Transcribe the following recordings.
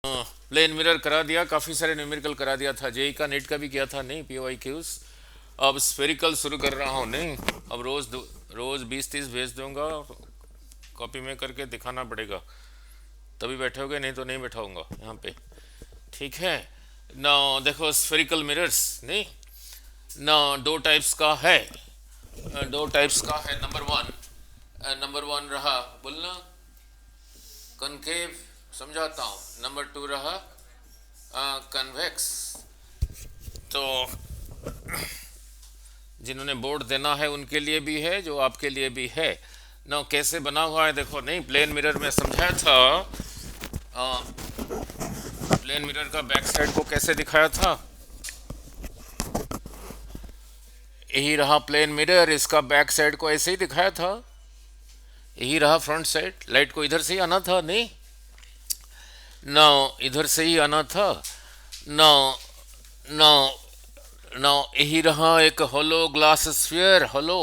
Plane mirror करा दिया, काफ़ी सारे न्यूमेरिकल करा दिया था, जेई का नेट का भी किया था, नहीं पीवाई क्यूज। अब स्फेरिकल शुरू कर रहा हूँ, नहीं अब रोज 20-30 भेज दूंगा, कॉपी में करके दिखाना पड़ेगा, तभी बैठोगे, नहीं तो नहीं बैठाऊंगा यहाँ पे। ठीक है ना। देखो स्फेरिकल मिरर्स, नहीं ना, दो टाइप्स का है, दो टाइप्स का है। नंबर वन रहा, बोलना, कनकेव, समझाता हूँ। नंबर टू रहा कन्वेक्स। तो जिन्होंने बोर्ड देना है उनके लिए भी है, जो आपके लिए भी है ना। कैसे बना हुआ है देखो, नहीं प्लेन मिरर में समझाया था, प्लेन मिरर का बैक साइड को कैसे दिखाया था। यही रहा प्लेन मिरर, इसका बैक साइड को ऐसे ही दिखाया था। यही रहा फ्रंट साइड, लाइट को इधर से ही आना था, नहीं ना, इधर से ही आना था ना ना ना। यही रहा एक होलो ग्लास स्फीयर, होलो।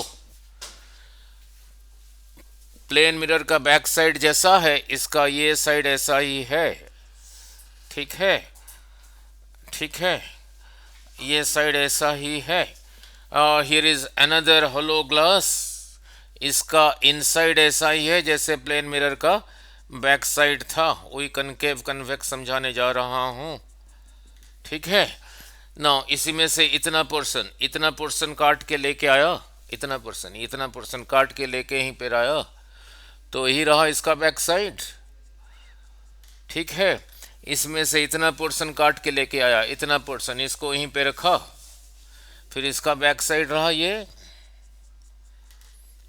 प्लेन मिरर का बैक साइड जैसा है, इसका ये साइड ऐसा ही है। ठीक है, ठीक है, ये साइड ऐसा ही है। Here is another hollow glass, इसका इनसाइड ऐसा ही है जैसे प्लेन मिरर का बैक साइड था। वही कनकेव कन्वेक्स समझाने जा रहा हूँ। ठीक है ना। इसी में से इतना पोर्शन काट के लेके आया, इतना पोर्शन काट के लेके यहीं पर आया, तो यही रहा इसका बैक साइड। ठीक है, इसमें से इतना पोर्शन काट के लेके आया, इतना पोर्शन इसको यहीं पे रखा, फिर इसका बैक साइड रहा ये।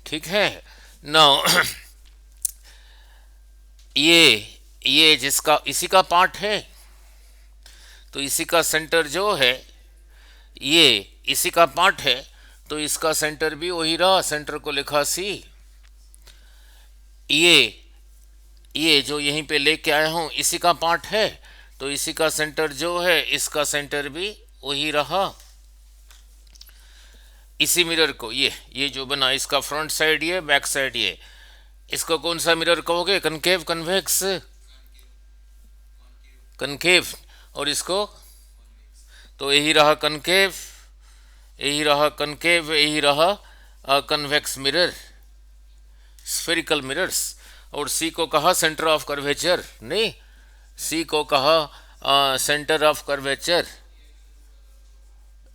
ठीक है ना। ये जिसका इसी का पार्ट है, तो इसी का सेंटर जो है, ये इसी का पार्ट है, तो इसका सेंटर भी वही रहा, सेंटर को लिखा सी। ये जो यहीं पे लेके आया हूं इसी का पार्ट है, तो इसी का सेंटर जो है, इसका सेंटर भी वही रहा। इसी मिरर को ये जो बना, इसका फ्रंट साइड ये, बैक साइड ये, इसको कौन सा मिरर कहोगे? Concave, convex? कनकेव। और इसको, तो यही रहा कनकेव, यही रहा कनकेव, यही रहा कन्वेक्स मिरर, स्फेरिकल मिरर्स। और सी को कहा सेंटर ऑफ कर्वेचर, नहीं, सी को कहा centre of curvature,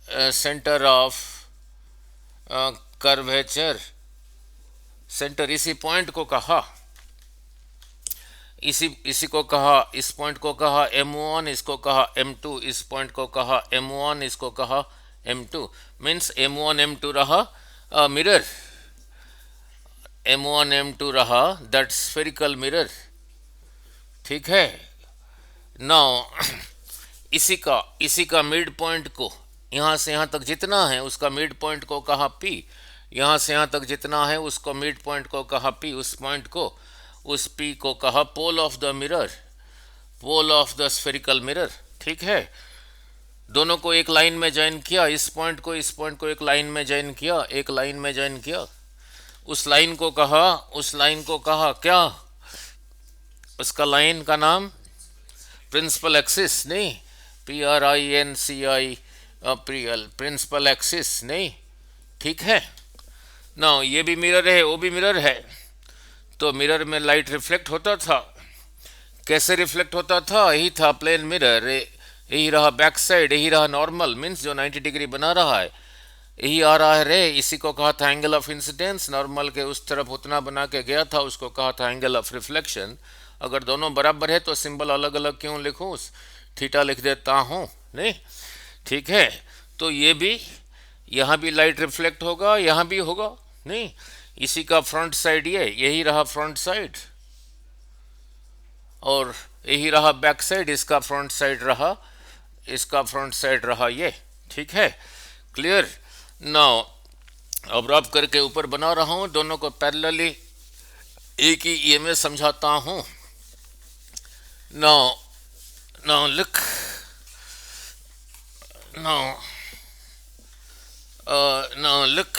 centre of curvature, centre, इसी पॉइंट को कहा, इसी को कहा, इस पॉइंट को कहा M1, इसको कहा M2, इस पॉइंट को कहा M1, इसको कहा M2। मीन्स M1 M2 रहा मिरर, M1 M2 रहा दैट स्फेरिकल मिरर। ठीक है नाउ, इसी का मिड पॉइंट को, यहाँ से यहाँ तक जितना है उसका मिड पॉइंट को कहा P, यहाँ से यहाँ तक जितना है उसको मिड पॉइंट को कहा P, उस पॉइंट को, उस P को कहा pole of the mirror, pole of the spherical mirror. ठीक है, दोनों को एक लाइन में ज्वाइन किया, इस पॉइंट को इस पॉइंट को एक लाइन में ज्वाइन किया, एक लाइन में ज्वाइन किया। उस लाइन को कहा क्या? उसका लाइन का नाम प्रिंसिपल एक्सिस, नहीं, PRINCI प्रिंसिपल एक्सिस, नहीं। ठीक है ना, ये भी मिरर है, वो भी मिरर है, तो मिरर में लाइट रिफ्लेक्ट होता था। कैसे रिफ्लेक्ट होता था? यही था प्लेन मिरर, यही रहा बैक साइड, यही रहा नॉर्मल, मीन्स जो 90 डिग्री बना रहा है, यही आ रहा है रे, इसी को कहा था एंगल ऑफ इंसिडेंस। नॉर्मल के उस तरफ उतना बना के गया था, उसको कहा था एंगल ऑफ रिफ्लेक्शन। अगर दोनों बराबर है तो सिंबल अलग अलग क्यों लिखूं, थीटा लिख देता हूं, नहीं। ठीक है, तो ये भी, यहाँ भी लाइट रिफ्लेक्ट होगा, यहाँ भी होगा, नहीं। इसी का फ्रंट साइड ये, यही रहा फ्रंट साइड, और यही रहा बैक साइड, इसका फ्रंट साइड रहा, इसका फ्रंट साइड रहा ये। ठीक है, क्लियर नाउ। अब रब करके ऊपर बना रहा हूं, दोनों को पैरेलली एक ही ये में समझाता हूं। नाउ नाउ लिख, नाउ नाउ लिख।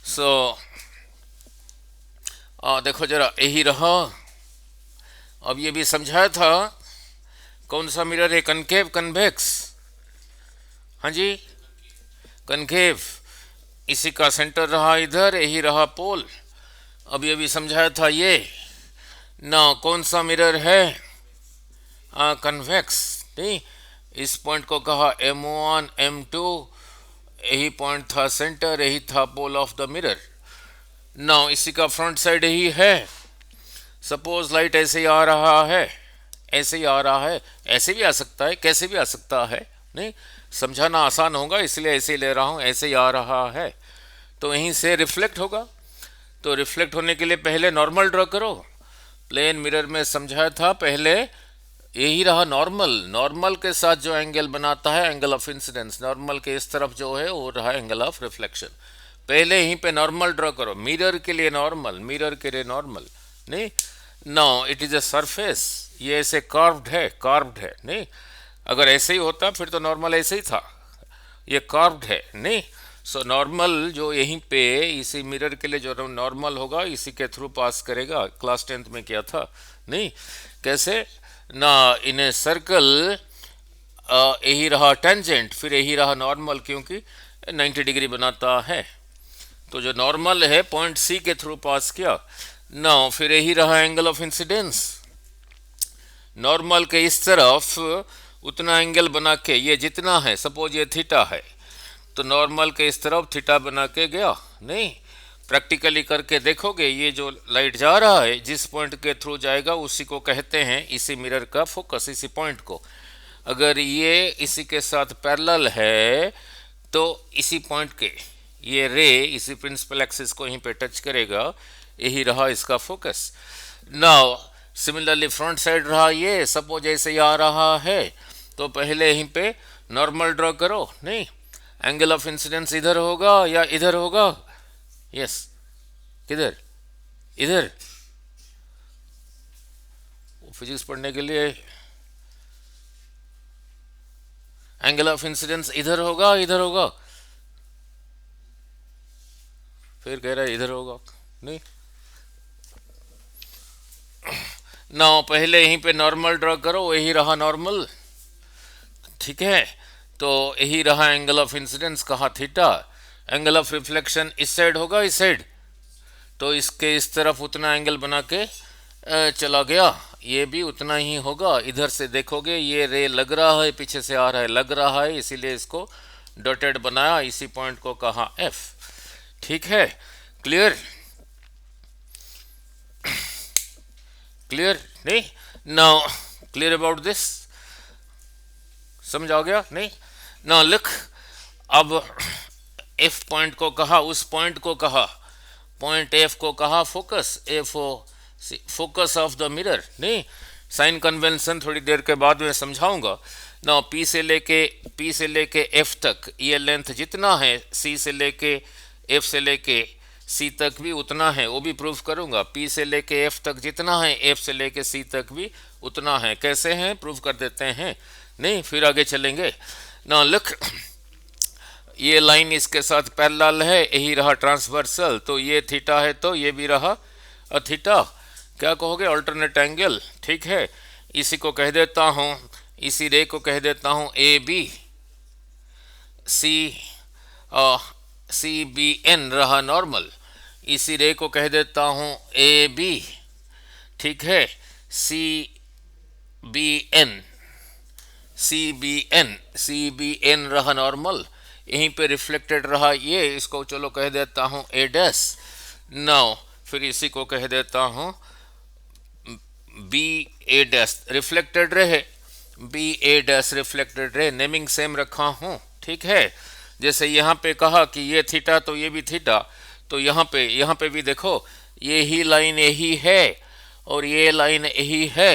सो देखो जरा, यही रहा अब ये भी समझाया था कौन सा मिरर है, कनकेव कन्वेक्स? हाँ जी, कनकेव। इसी का सेंटर रहा इधर, यही रहा पोल। अब ये भी समझाया था ये ना, कौन सा मिरर है, कन्वेक्स। नहीं, इस पॉइंट को कहा M1 M2, यही पॉइंट था सेंटर, यही था pole of the mirror. Now इसी का फ्रंट साइड यही है। सपोज लाइट ऐसे ही आ रहा है, ऐसे ही आ रहा है, ऐसे भी आ सकता है, कैसे भी आ सकता है, नहीं समझाना आसान होगा इसलिए ऐसे ही ले रहा हूँ, ऐसे ही आ रहा है तो यहीं से रिफ्लेक्ट होगा। तो रिफ्लेक्ट होने के लिए पहले नॉर्मल ड्रॉ करो। प्लेन मिरर में समझाया था पहले, यही रहा नॉर्मल। नॉर्मल के साथ जो एंगल बनाता है एंगल ऑफ इंसिडेंस, नॉर्मल के इस तरफ जो है वो रहा एंगल ऑफ रिफ्लेक्शन। पहले यहीं पे नॉर्मल ड्रॉ करो, मिरर के लिए नॉर्मल, मिरर के लिए नॉर्मल। नहीं, no it is a surface, ये ऐसे कार्व्ड है, कार्व्ड है। नहीं, अगर ऐसे ही होता फिर तो नॉर्मल ऐसे ही था, ये कार्व्ड है। नहीं, सो नॉर्मल जो यहीं पे इसी मिरर के लिए जो नॉर्मल होगा इसी के थ्रू पास करेगा। क्लास 10th में किया था। नहीं, कैसे ना, इन ए सर्कल यही रहा टेंजेंट, फिर यही रहा नॉर्मल, क्योंकि 90 डिग्री बनाता है। तो जो नॉर्मल है पॉइंट सी के थ्रू पास किया ना, फिर यही रहा एंगल ऑफ इंसिडेंस। नॉर्मल के इस तरफ उतना एंगल बना के, ये जितना है, सपोज ये थीटा है तो नॉर्मल के इस तरफ थीटा बना के गया। नहीं, प्रैक्टिकली करके देखोगे, ये जो लाइट जा रहा है जिस पॉइंट के थ्रू जाएगा उसी को कहते हैं, इसी मिरर का फोकस, इसी पॉइंट को। अगर ये इसी के साथ पैरेलल है तो इसी पॉइंट के ये रे इसी प्रिंसिपल एक्सिस को यहीं पे टच करेगा, यही रहा इसका focus. Now similarly front side रहा ये, सपोज ऐसे ही आ रहा है तो पहले यहीं पे नॉर्मल ड्रॉ करो। नहीं, एंगल ऑफ इंसिडेंस इधर होगा या इधर होगा? यस, किधर? इधर। फिजिक्स पढ़ने के लिए एंगल ऑफ इंसिडेंस इधर होगा, इधर होगा? फिर कह रहा है इधर होगा। नहीं, ना पहले यहीं पे नॉर्मल ड्रॉ करो, यही रहा नॉर्मल। ठीक है, तो यही रहा एंगल ऑफ इंसिडेंस, कहा थीटा। एंगल ऑफ रिफ्लेक्शन इस साइड होगा, इस साइड, तो इसके इस तरफ उतना एंगल बना के चला गया, ये भी उतना ही होगा। इधर से देखोगे ये रे लग रहा है, पीछे से आ रहा है, लग रहा है, इसीलिए इसको डॉटेड बनाया, इसी पॉइंट को कहा एफ। ठीक है, क्लियर? क्लियर? नहीं, नाउ क्लियर अबाउट दिस? समझ आ गया? नहीं, ना लिख। अब एफ पॉइंट को कहा, उस पॉइंट को कहा, पॉइंट एफ को कहा focus, F focus of the mirror. नहीं, साइन कन्वेंशन थोड़ी देर के बाद में समझाऊंगा ना। पी से लेके एफ तक ये लेंथ जितना है, सी से लेके एफ से लेके सी तक भी उतना है, वो भी प्रूफ करूंगा। पी से लेके एफ तक जितना है, एफ से लेके सी तक भी उतना है। कैसे हैं, प्रूफ कर देते हैं। नहीं, फिर आगे चलेंगे ना। लुक, ये लाइन इसके साथ पैरेलल है, यही रहा ट्रांसवर्सल, तो ये थीटा है तो ये भी रहा थीटा। क्या कहोगे, अल्टरनेट एंगल। ठीक है, इसी को कह देता हूँ, इसी रे को कह देता हूँ A B, C B N रहा नॉर्मल। इसी रे को कह देता हूँ ए बी। ठीक है, C B N, C B N रहा नॉर्मल, यहीं पे रिफ्लेक्टेड रहा ये, इसको चलो कह देता हूँ ए डैश। नाउ फिर इसी को कह देता हूँ बी ए डैश, रिफ्लेक्टेड रहे, बी ए डैश रिफ्लेक्टेड रहे, नेमिंग सेम रखा हूँ। ठीक है, जैसे यहाँ पे कहा कि ये थीटा तो ये भी थीटा, तो यहाँ पे भी देखो ये ही लाइन यही है और ये लाइन यही है,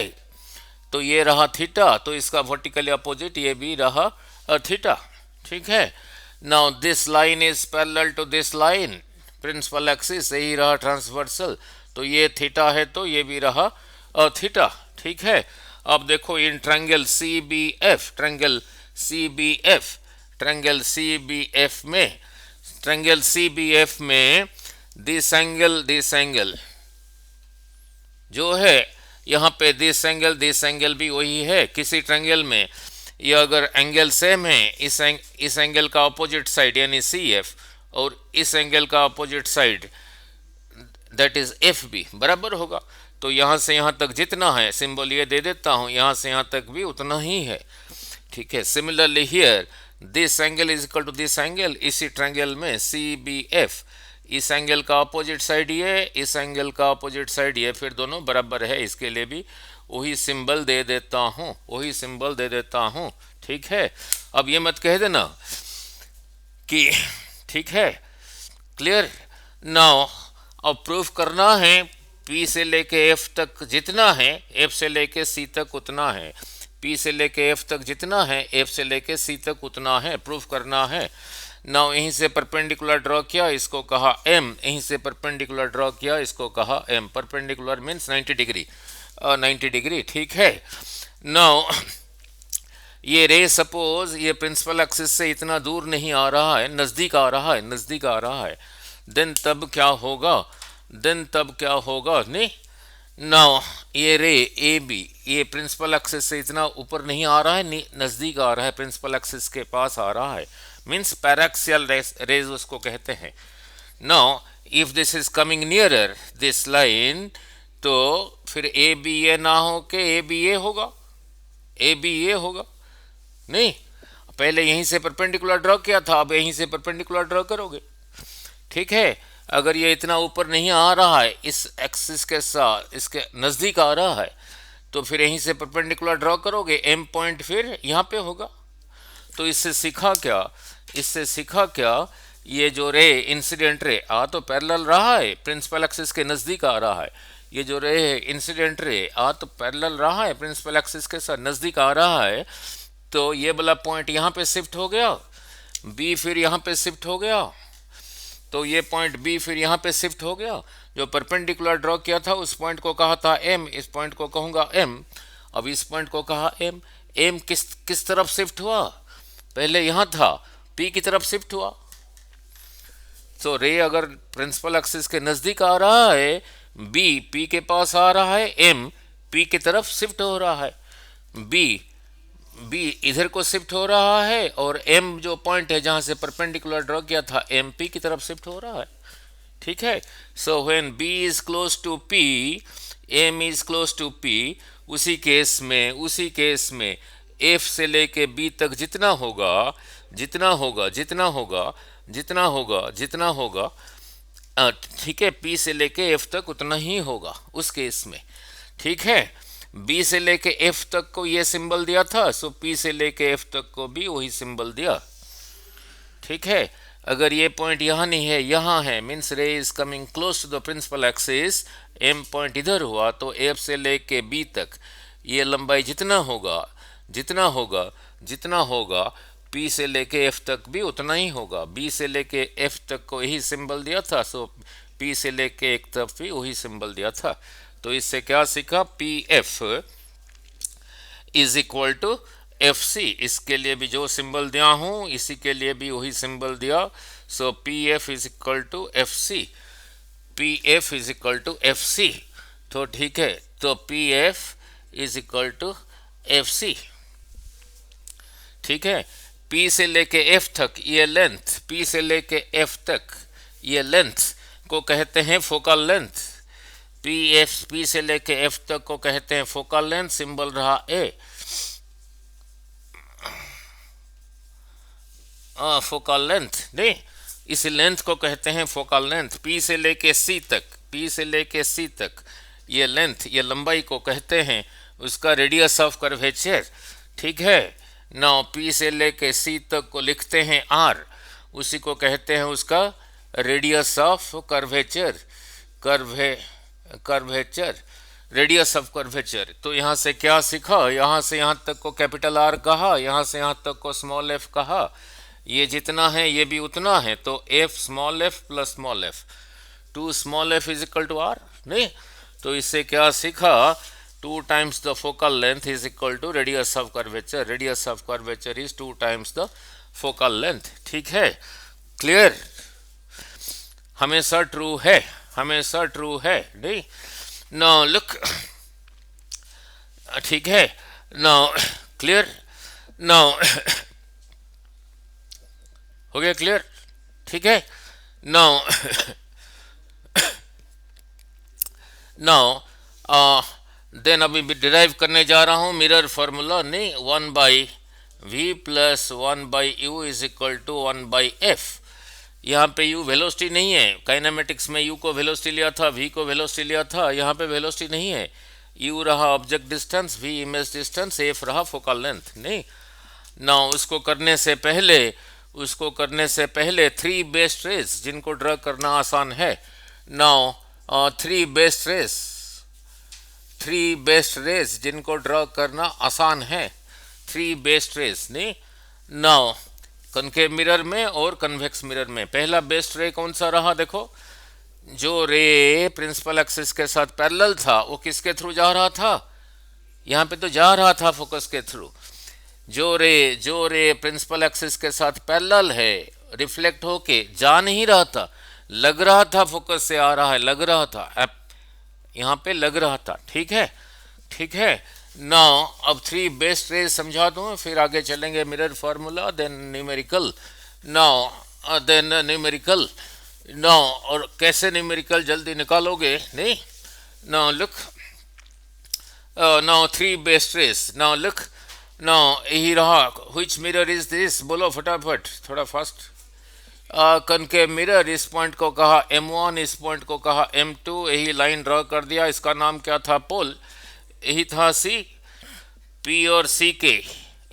तो ये रहा थीटा, तो इसका वर्टिकली अपोजिट ये भी रहा थीटा। ठीक है, now this line is parallel to this line, principal axis, यही रहा ट्रांसवर्सल, तो ये थीटा है तो ये भी रहा थीटा। ठीक है, अब देखो in triangle C B F, triangle C B F, triangle C B F में, ट्रायंगल सी बी एफ में दिस एंगल जो है यहाँ पे दिस एंगल भी वही है। किसी ट्रायंगल में ये अगर एंगल सेम है, इस एंगल का अपोजिट साइड यानी सी एफ और इस एंगल का opposite side that is F B बराबर होगा। तो यहाँ से यहाँ तक जितना है, सिंबल ये दे देता हूँ, यहाँ से यहाँ तक भी उतना ही है। ठीक है। Similarly here this angle is equal to this angle, इसी ट्रायंगल में सी बी एफ, इस एंगल का अपोजिट साइड ये, इस एंगल का अपोजिट साइड ये, फिर दोनों बराबर है। इसके लिए भी वही सिंबल दे देता हूँ, वही सिंबल दे देता हूँ। ठीक है। अब ये मत कह देना कि ठीक है, क्लियर। नाउ अब प्रूफ करना है P से लेके F तक जितना है, F से लेके C तक उतना है। P से लेके F तक जितना है, F से लेके C तक उतना है, प्रूफ करना है। नाउ यहीं से परपेंडिकुलर ड्रॉ किया, इसको कहा M, यहीं से परपेंडिकुलर ड्रॉ किया, इसको कहा M। Perpendicular means 90 degree, 90 degree. ठीक है। नाउ ये रे सपोज ये प्रिंसिपल एक्सिस से इतना दूर नहीं आ रहा है, नज़दीक आ रहा है, नज़दीक आ रहा है, देन तब क्या होगा, देन तब क्या होगा, नहीं। नाउ ये रे ए बी ये प्रिंसिपल एक्सिस से इतना ऊपर नहीं आ रहा है, नज़दीक आ रहा है, प्रिंसिपल एक्सिस के पास आ रहा है, मीन्स पैराक्सियल रेज उसको कहते हैं। Now if this is coming nearer this line, तो फिर ए बी ए ना हो के ए बी ए होगा, ए बी ए होगा, नहीं। पहले यहीं से परपेंडिकुलर ड्रॉ किया था, अब यहीं से परपेंडिकुलर ड्रॉ करोगे। ठीक है। अगर ये इतना ऊपर नहीं आ रहा है, इस एक्सिस के साथ इसके नज़दीक आ रहा है, तो फिर यहीं से परपेंडिकुलर ड्रॉ करोगे, एम पॉइंट फिर यहाँ पे होगा। तो इससे सीखा क्या, इससे सीखा क्या, ये जो रे इंसिडेंट रे आ तो पैरेलल रहा है, प्रिंसिपल एक्सिस के नज़दीक आ रहा है। ये जो रे है इंसिडेंट रे आ तो पैरेलल रहा है, प्रिंसिपल एक्सिस के साथ नज़दीक आ रहा है, तो ये वाला पॉइंट यहाँ पे शिफ्ट हो गया, बी फिर यहाँ पे शिफ्ट हो गया, तो ये पॉइंट बी फिर यहाँ पे शिफ्ट हो गया। जो परपेंडिकुलर ड्रॉ किया था उस पॉइंट को कहा था एम, इस पॉइंट को कहूँगा एम, अब इस पॉइंट को कहा एम। एम किस तरफ शिफ्ट हुआ, पहले यहाँ था, पी की तरफ शिफ्ट हुआ। तो रे अगर प्रिंसिपल एक्सिस के नज़दीक आ रहा है, बी पी के पास आ रहा है, एम पी की तरफ शिफ्ट हो रहा है, बी बी इधर को शिफ्ट हो रहा है, और एम जो पॉइंट है जहां से परपेंडिकुलर ड्रॉ किया था एम पी की तरफ शिफ्ट हो रहा है। ठीक है। So when B is close to P, M is close to P, उसी केस में एफ से लेके बी तक जितना होगा, जितना होगा, जितना होगा, जितना होगा, जितना होगा, ठीक है, पी से लेके एफ तक उतना ही होगा उस केस में। ठीक है। बी से लेके एफ तक को ये सिंबल दिया था, सो पी से लेके एफ तक को भी वही सिंबल दिया। ठीक है। अगर ये पॉइंट यहाँ नहीं है, यहाँ है, means ray is coming close to the principal axis, M point इधर हुआ, तो एफ से लेके बी तक ये लंबाई जितना होगा, जितना होगा, जितना होगा, पी से लेके एफ तक भी उतना ही होगा। बी से लेके एफ तक को यही सिंबल दिया था, सो पी से लेके एक तरफ भी वही सिंबल दिया था। तो इससे क्या सीखा, P F is equal to F C. इसके लिए भी जो सिंबल दिया हूँ इसी के लिए भी वही सिंबल दिया। So P F is equal to F C, P F is equal to F C. तो ठीक है, तो P F is equal to F C. ठीक है। पी से लेके एफ तक ये लेंथ, पी से लेके एफ तक ये लेंथ को कहते हैं फोकल लेंथ। पी से लेके एफ तक को कहते हैं फोकल लेंथ, सिंबल रहा ए, फोकल लेंथ, नहीं, इस लेंथ को कहते हैं फोकल लेंथ। पी से लेके सी तक, पी से लेके सी तक ये लेंथ, ये लंबाई को कहते हैं उसका रेडियस ऑफ कर्वेचर। ठीक है। नाउ पी से लेके सी तक को लिखते हैं आर, उसी को कहते हैं उसका radius of curvature, curvature, radius of curvature. तो यहाँ से क्या सीखा, यहाँ से यहाँ तक को कैपिटल आर कहा, यहाँ से यहाँ तक को स्मॉल एफ कहा, ये जितना है ये भी उतना है, तो F small F plus small F, two small F is equal to R, नहीं। तो इससे क्या सीखा, 2 times the focal length is equal to radius of curvature, radius of curvature is 2 times the focal length। ठीक है, clear, हमेशा true है, हमेशा ट्रू है, नहीं। नाउ लुक, ठीक है। Now clear. नाउ हो गया क्लियर। ठीक है। नाउ नाउ देन अभी डिराइव करने जा रहा हूँ मिरर फार्मूला। नहीं, 1/v+1/u is equal to 1/f। यहाँ पे u वेलोसिटी नहीं है। काइनेमेटिक्स में u को वेलोसिटी लिया था, v को वेलोसिटी लिया था, यहाँ पे वेलोसिटी नहीं है। u रहा object distance, v image distance, f रहा फोकल लेंथ। नहीं ना, उसको करने से पहले थ्री बेस्ट रेस जिनको ड्रा करना आसान है। नाउ थ्री बेस्ट रेस जिनको ड्रा करना आसान है, थ्री बेस्ट रेस। नहीं नाउ कनकेव मिरर में और कन्वेक्स मिरर में पहला बेस्ट रे कौन सा रहा? देखो, जो रे प्रिंसिपल एक्सिस के साथ पैरेलल था वो किसके थ्रू जा रहा था? यहाँ पे तो जा रहा था फोकस के थ्रू। जो रे प्रिंसिपल एक्सिस के साथ पैरेलल है, रिफ्लेक्ट होके जा नहीं रहा था, लग रहा था फोकस से आ रहा है, लग रहा था, यहाँ पे लग रहा था। ठीक है, ठीक है। नाउ अब थ्री बेस्ट रेज समझा दूँ, फिर आगे चलेंगे mirror formula, then numerical. Now और कैसे न्यूमेरिकल जल्दी निकालोगे? नहीं, now look, now three best rays, now look, now यही रहा। Which mirror is this? बोलो फटाफट, थोड़ा फास्ट। कनकेव मिरर, इस पॉइंट को कहा M1, इस पॉइंट को कहा M2, यही लाइन ड्रॉ कर दिया। इसका नाम क्या था? पोल। यही था C, P और C के।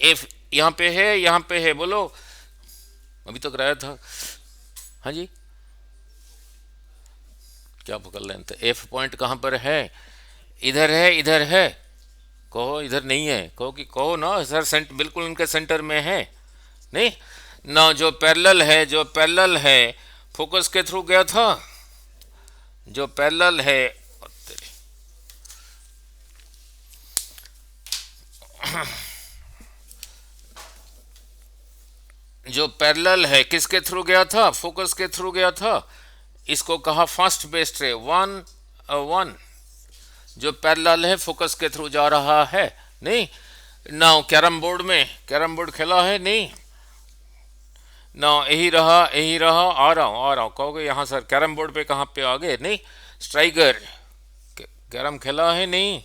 F यहाँ पे है, यहाँ पे है, बोलो। अभी तो कराया था। हाँ जी, क्या पकड़ लेंथ? F पॉइंट कहाँ पर है? इधर है, इधर है? कहो इधर नहीं है, कहो कि कहो ना सर, बिल्कुल उनके सेंटर में है। नहीं ना, जो पैरेलल है फोकस के थ्रू गया था, जो पैरेलल है जो पैरेलल है किसके थ्रू गया था? फोकस के थ्रू गया था। इसको कहा फर्स्ट बेस्ट रे, वन जो पैरेलल है फोकस के थ्रू जा रहा है। नहीं ना, कैरम बोर्ड खेला है? नहीं ना, यही रहा, आ रहा हूँ। कहोगे यहाँ सर कैरम बोर्ड पे कहाँ पे आ गए? नहीं, स्ट्राइकर कैरम खेला है? नहीं,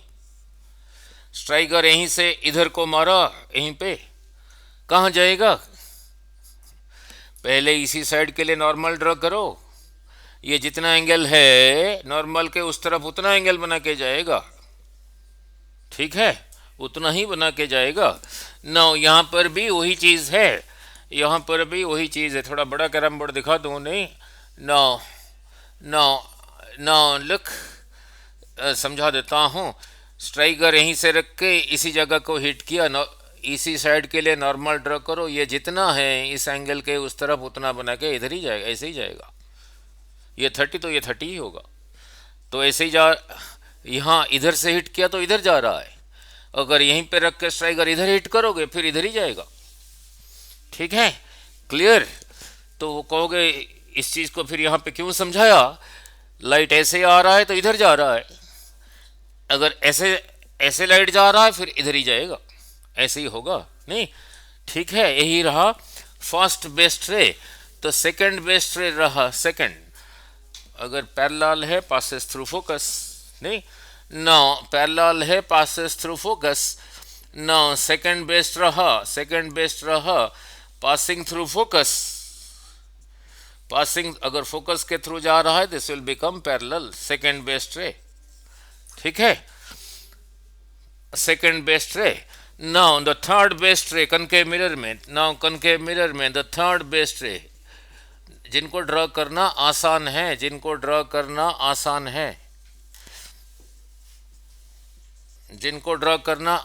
स्ट्राइकर यहीं से इधर को मारा, यहीं पे कहाँ जाएगा? पहले इसी साइड के लिए नॉर्मल ड्रॉ करो। ये जितना एंगल है नॉर्मल के उस तरफ उतना एंगल बना के जाएगा। ठीक है, उतना ही बना के जाएगा। नाउ यहाँ पर भी वही चीज़ है, यहाँ पर भी वही चीज़ है। थोड़ा बड़ा कैरम बोर्ड दिखा दूँ? नहीं, नाउ नाउ नाउ लुक, समझा देता हूँ। स्ट्राइकर यहीं से रख के इसी जगह को हिट किया, इसी साइड के लिए नॉर्मल ड्रॉ करो। ये जितना है इस एंगल के उस तरफ उतना बना के इधर ही जाएगा, ऐसे ही जाएगा। ये 30 तो ये 30 ही होगा। तो ऐसे ही यहाँ इधर से हिट किया तो इधर जा रहा है। अगर यहीं पे रख के स्ट्राइकर इधर हिट करोगे फिर इधर ही जाएगा। ठीक है, क्लियर? तो वो कहोगे इस चीज़ को फिर यहाँ पे क्यों समझाया? लाइट ऐसे आ रहा है तो इधर जा रहा है, अगर ऐसे लाइट जा रहा है फिर इधर ही जाएगा, ऐसे ही होगा। नहीं, ठीक है, यही रहा फर्स्ट बेस्ट रे। तो सेकंड बेस्ट रे रहा सेकंड, अगर पैरेलल है पासेस थ्रू फोकस। नहीं नो, पैरेलल है passes through focus. No, second best रहा पासिंग थ्रू फोकस। पासिंग अगर फोकस के थ्रू जा रहा है this will become parallel, second best ray. ठीक है, second best ray. Now the third best ray concave mirror में। नाउ कनकेव मिरर में द थर्ड बेस्ट रे जिनको ड्रॉ करना आसान है, जिनको ड्रॉ करना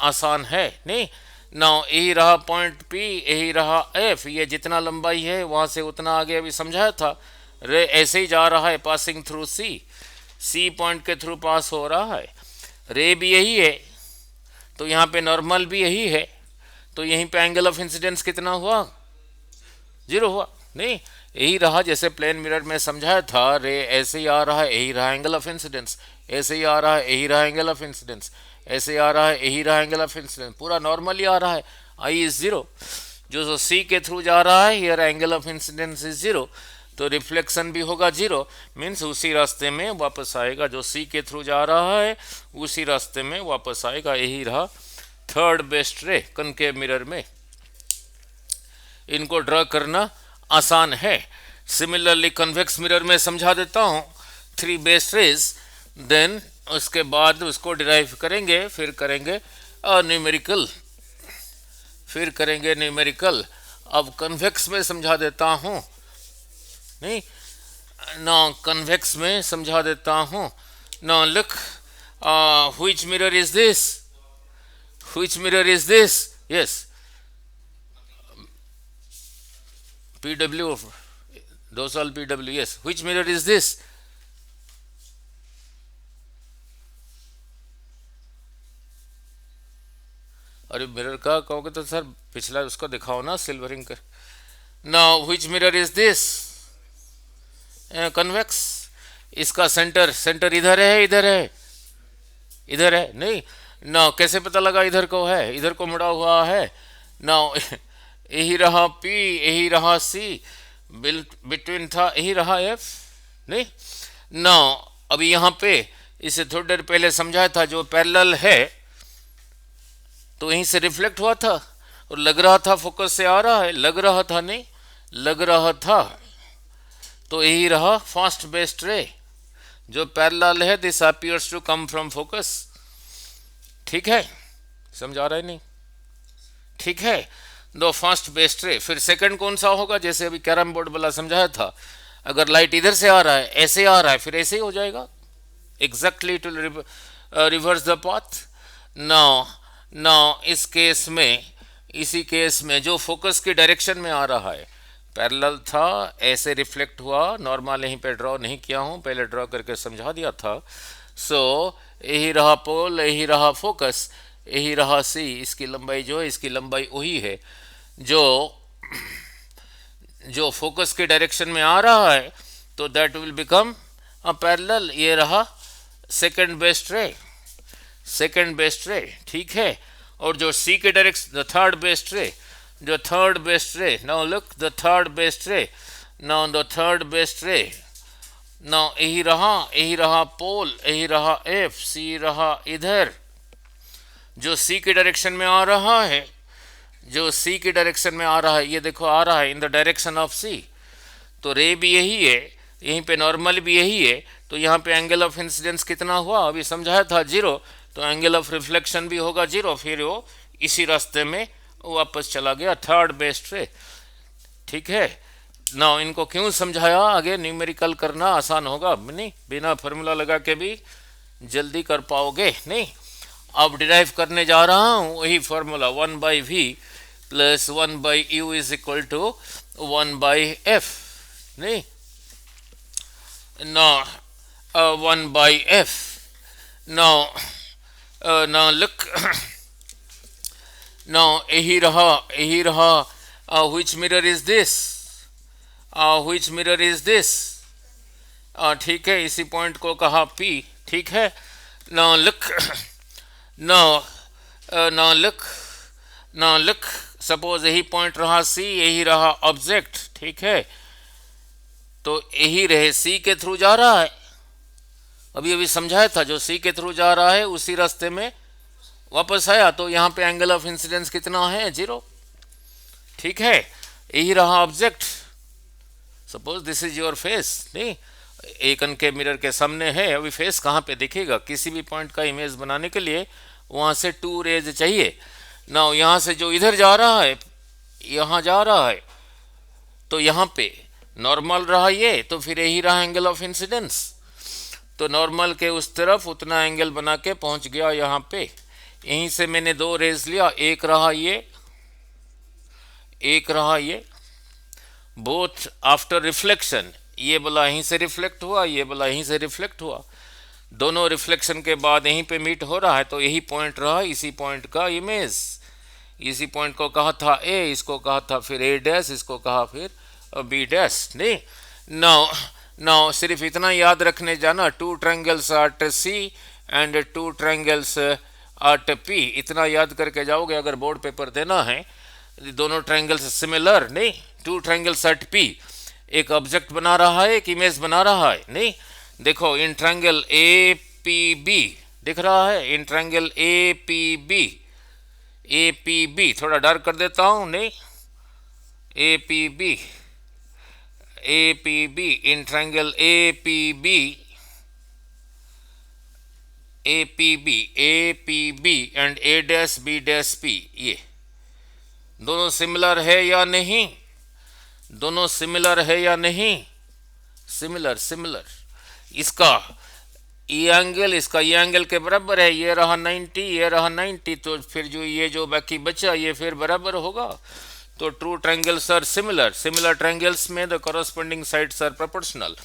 आसान है। नहीं नाउ यही रहा पॉइंट P, यही रहा F। ये जितना लंबाई है वहां से उतना आगे अभी समझाया था। रे ऐसे ही जा रहा है पासिंग थ्रू C पॉइंट के थ्रू पास हो रहा है। रे भी यही है, तो यहाँ पे नॉर्मल भी यही है, तो यहीं पे एंगल ऑफ इंसिडेंस कितना हुआ? 0 हुआ। नहीं, यही रहा जैसे प्लेन मिरर में समझाया था। रे ऐसे ही आ रहा है, यही रहा एंगल ऑफ इंसिडेंस, ऐसे ही आ रहा है, यही रहा एंगल ऑफ इंसिडेंस, ऐसे आ रहा है, यही रहा एंगल ऑफ इंसिडेंस, पूरा नॉर्मली आ रहा है, आई इज जीरो। जो सी के थ्रू जा रहा है, here angle of incidence is zero, तो रिफ्लेक्शन भी होगा जीरो, मीन्स उसी रास्ते में वापस आएगा। जो सी के थ्रू जा रहा है उसी रास्ते में वापस आएगा। यही रहा third best ray concave mirror में। इनको ड्रा करना आसान है। सिमिलरली कन्वेक्स मिरर में समझा देता हूँ, थ्री बेस्ट रेज, देन उसके बाद उसको डिराइव करेंगे, फिर करेंगे न्यूमेरिकल, फिर करेंगे न्यूमेरिकल। अब कन्वेक्स में समझा देता हूँ, नहीं ना, कन्वेक्स में समझा देता हूँ। ना look, which mirror is this, which mirror is this, yes, PW, dorsal PW, yes, which mirror is this? अरे मिरर का कहोगे तो सर पिछला उसको दिखाओ ना, सिल्वरिंग कर। Now which mirror is this? Convex. इसका सेंटर, सेंटर इधर है, इधर है, इधर है, नहीं ना, कैसे पता लगा इधर को है, इधर को मुड़ा हुआ है ना। यही रहा P, यही रहा C, बिटवीन था यही रहा F, नहीं ना। अभी यहाँ पे इसे थोड़ी देर पहले समझाया था, जो पैरेलल है तो यहीं से रिफ्लेक्ट हुआ था और लग रहा था फोकस से आ रहा है, लग रहा था, नहीं लग रहा था, तो यही रहा फास्ट बेस्ट रे। जो पैरेलल है, this appears to come from focus. ठीक है, समझ आ रहा है नहीं? ठीक है, दो फास्ट बेस्ट रे। फिर सेकंड कौन सा होगा, जैसे अभी कैरम बोर्ड वाला समझाया था, अगर लाइट इधर से आ रहा है, ऐसे आ रहा है, फिर ऐसे ही हो जाएगा, exactly to reverse the path. Now इस केस में, इसी केस में जो फोकस की डायरेक्शन में आ रहा है, पैरेलल था, ऐसे रिफ्लेक्ट हुआ, नॉर्मल यहीं पे ड्रॉ नहीं किया हूँ, पहले ड्रॉ करके समझा दिया था। सो यही रहा पोल, यही रहा फोकस, यही रहा सी। इसकी लंबाई जो है, इसकी लंबाई वही है जो फोकस के डायरेक्शन में आ रहा है, तो that will become a parallel. ये रहा सेकंड बेस्ट रे, सेकंड बेस्ट रे, ठीक है। और जो सी के डायरेक्शन, द थर्ड बेस्ट रे, जो third best ray, now look the third best ray, now the third best ray, now यही रहा पोल, यही रहा एफ, सी रहा इधर। जो सी की डायरेक्शन में आ रहा है, जो सी की डायरेक्शन में आ रहा है, ये देखो आ रहा है इन द डायरेक्शन ऑफ सी, तो रे भी यही है, यहीं पे नॉर्मल भी यही है, तो यहाँ पे एंगल ऑफ इंसिडेंस कितना हुआ, अभी समझाया था जीरो, तो एंगल ऑफ रिफ्लेक्शन भी होगा जीरो। फिर वो इसी रास्ते में वापस चला गया, थर्ड बेस्ट रे। ठीक है ना, इनको क्यों समझाया, आगे न्यूमेरिकल करना आसान होगा, नहीं बिना फार्मूला लगा के भी जल्दी कर पाओगे, नहीं। अब डिराइव करने जा रहा हूँ वही formula, 1/v plus 1/u is equal to 1/f, नहीं ना, 1/f। now look, now यही रहा which mirror is this, which mirror is this, ठीक है, इसी पॉइंट को कहा P, ठीक है। now look, now look, suppose यही पॉइंट रहा C, यही रहा ऑब्जेक्ट, ठीक है, तो यही रहे C के थ्रू जा रहा है, अभी समझाया था, जो C के थ्रू जा रहा है उसी रास्ते में वापस आया, तो यहाँ पे एंगल ऑफ इंसिडेंस कितना है, जीरो, ठीक है। यही रहा object, suppose this is your face, नहीं एक कनकेव मिरर के सामने है, अभी फेस कहाँ पे दिखेगा, किसी भी पॉइंट का इमेज बनाने के लिए वहाँ से 2 रेज चाहिए ना। यहाँ से जो इधर जा रहा है, यहाँ जा रहा है, तो यहाँ पे नॉर्मल रहा ये, तो फिर यही रहा एंगल ऑफ इंसिडेंस, तो नॉर्मल के उस तरफ उतना एंगल बना के पहुँच गया यहाँ पे। यहीं से मैंने 2 रेज लिया, एक रहा ये, एक रहा ये, बोथ आफ्टर रिफ्लेक्शन, ये वाला यहीं से रिफ्लेक्ट हुआ, ये वाला यहीं से रिफ्लेक्ट हुआ, दोनों रिफ्लेक्शन के बाद यहीं पे मीट हो रहा है, तो यही पॉइंट रहा, इसी पॉइंट का इमेज। इसी पॉइंट को कहा था ए, इसको कहा था फिर ए डैश, इसको कहा फिर बी डैश, नहीं। नाउ सिर्फ इतना याद रखने जाना, 2 triangles R C and 2 triangles 8 P, इतना याद करके जाओगे अगर बोर्ड पेपर देना है। दोनों ट्रायंगल्स सिमिलर नहीं, टू ट्रायंगल्स एट पी, एक ऑब्जेक्ट बना रहा है, एक इमेज बना रहा है नहीं। देखो in triangle A P B दिख रहा है, in triangle A P B थोड़ा डार्क कर देता हूं नहीं, A P B in triangle A P B and A dash B dash P, ये दोनों सिमिलर है या नहीं, दोनों सिमिलर है या नहीं, सिमिलर। इसका ये एंगल इसका ये एंगल के बराबर है, ये रहा 90, ये रहा 90, तो फिर जो ये जो बाकी बचा ये फिर बराबर होगा। तो true triangles are similar triangles में the corresponding sides are proportional.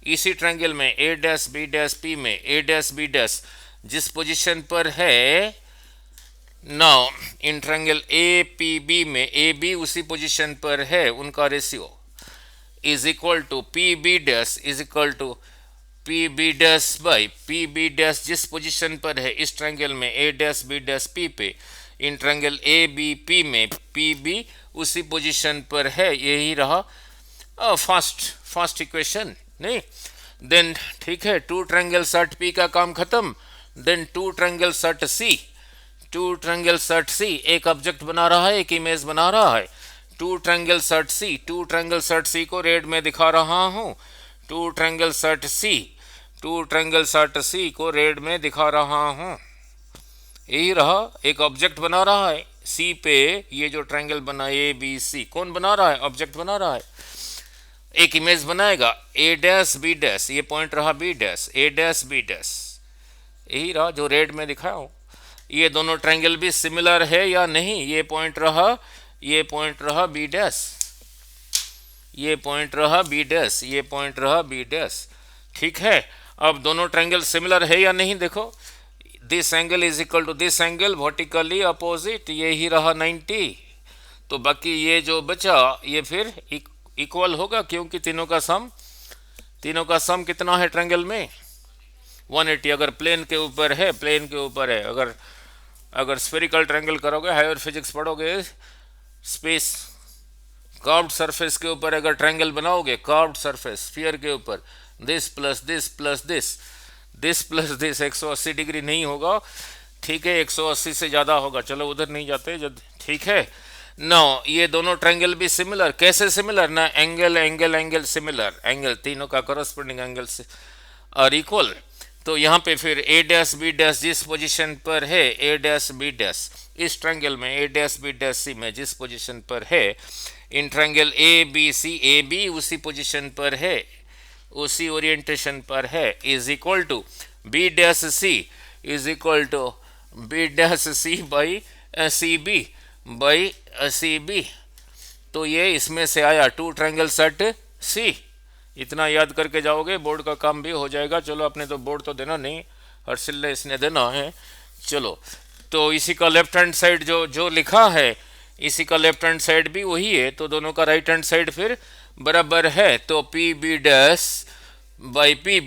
इसी ट्रायंगल में A dash B dash P में ए डैश बी डैश जिस पोजीशन पर है, now in triangle A P B में ए बी उसी पोजीशन पर है, उनका ratio is equal to P B dash is equal to P B dash by P B dash जिस position पर है इस ट्रायंगल में A dash B dash P पे, in triangle A B P में पी बी उसी position पर है, यही रहा फास्ट इक्वेशन नहीं। देन ठीक है, टू ट्रायंगल्स एट पी का काम खत्म। Then to triangles eight C, to triangles eight सी एक ऑब्जेक्ट बना रहा है, एक इमेज बना रहा है। Two triangles eight C, to triangles eight सी को रेड में दिखा रहा हूं, to triangles eight C, to triangles eight सी को रेड में दिखा रहा हूं। यही रहा, एक ऑब्जेक्ट बना रहा है सी पे, ये जो ट्रायंगल बना ए बी सी, कौन बना रहा है, ऑब्जेक्ट बना रहा है। एक इमेज बनाएगा ए डैश बी डैश, ये पॉइंट रहा बी डैश, ए डैश बी डैश, यही रहा जो रेड में दिखाया हूं। ये दोनों ट्रायंगल भी सिमिलर है या नहीं, ये पॉइंट रहा बी डैश, ये पॉइंट रहा बी डैश, ये पॉइंट रहा बी डैश। ठीक है, अब दोनों ट्रायंगल सिमिलर है या नहीं देखो, this angle is equal to this angle vertically opposite, ये ही रहा 90। तो बाकी ये जो बचा ये फिर इक्वल होगा, क्योंकि तीनों का सम कितना है ट्रायंगल में 180। अगर प्लेन के ऊपर है, प्लेन के ऊपर है, अगर स्फेरिकल ट्रायंगल करोगे, हायर फिजिक्स पढ़ोगे, स्पेस कर्व्ड सरफेस के ऊपर अगर ट्रायंगल बनाओगे, कर्व्ड सरफेस स्फीयर के ऊपर, this plus this plus this plus this 180 degree नहीं होगा। ठीक है, 180 से ज़्यादा होगा, चलो उधर नहीं जाते जब। ठीक है, नो ये दोनों ट्रायंगल भी सिमिलर, कैसे सिमिलर ना, एंगल सिमिलर, एंगल तीनों का करस्पॉन्डिंग एंगल से और इक्वल। तो यहाँ पे फिर ए डैश बी डैश जिस पोजीशन पर है, ए डैश बी डैश इस ट्रायंगल में A dash B dash C में जिस पोजीशन पर है, इन ट्रायंगल ए बी उसी पोजीशन पर है, उसी ओरिएंटेशन पर है, is equal to B dash C is equal to B dash C by C B. तो ये इसमें से आया टू ट्रायंगल सेट सी। इतना याद करके जाओगे, बोर्ड का काम भी हो जाएगा। चलो, अपने तो बोर्ड तो देना नहीं, हर्षिल ने इसने देना है। चलो, तो इसी का लेफ्ट हैंड साइड जो लिखा है, इसी का लेफ्ट हैंड साइड भी वही है, तो दोनों का राइट हैंड साइड फिर बराबर है। तो P B dash by P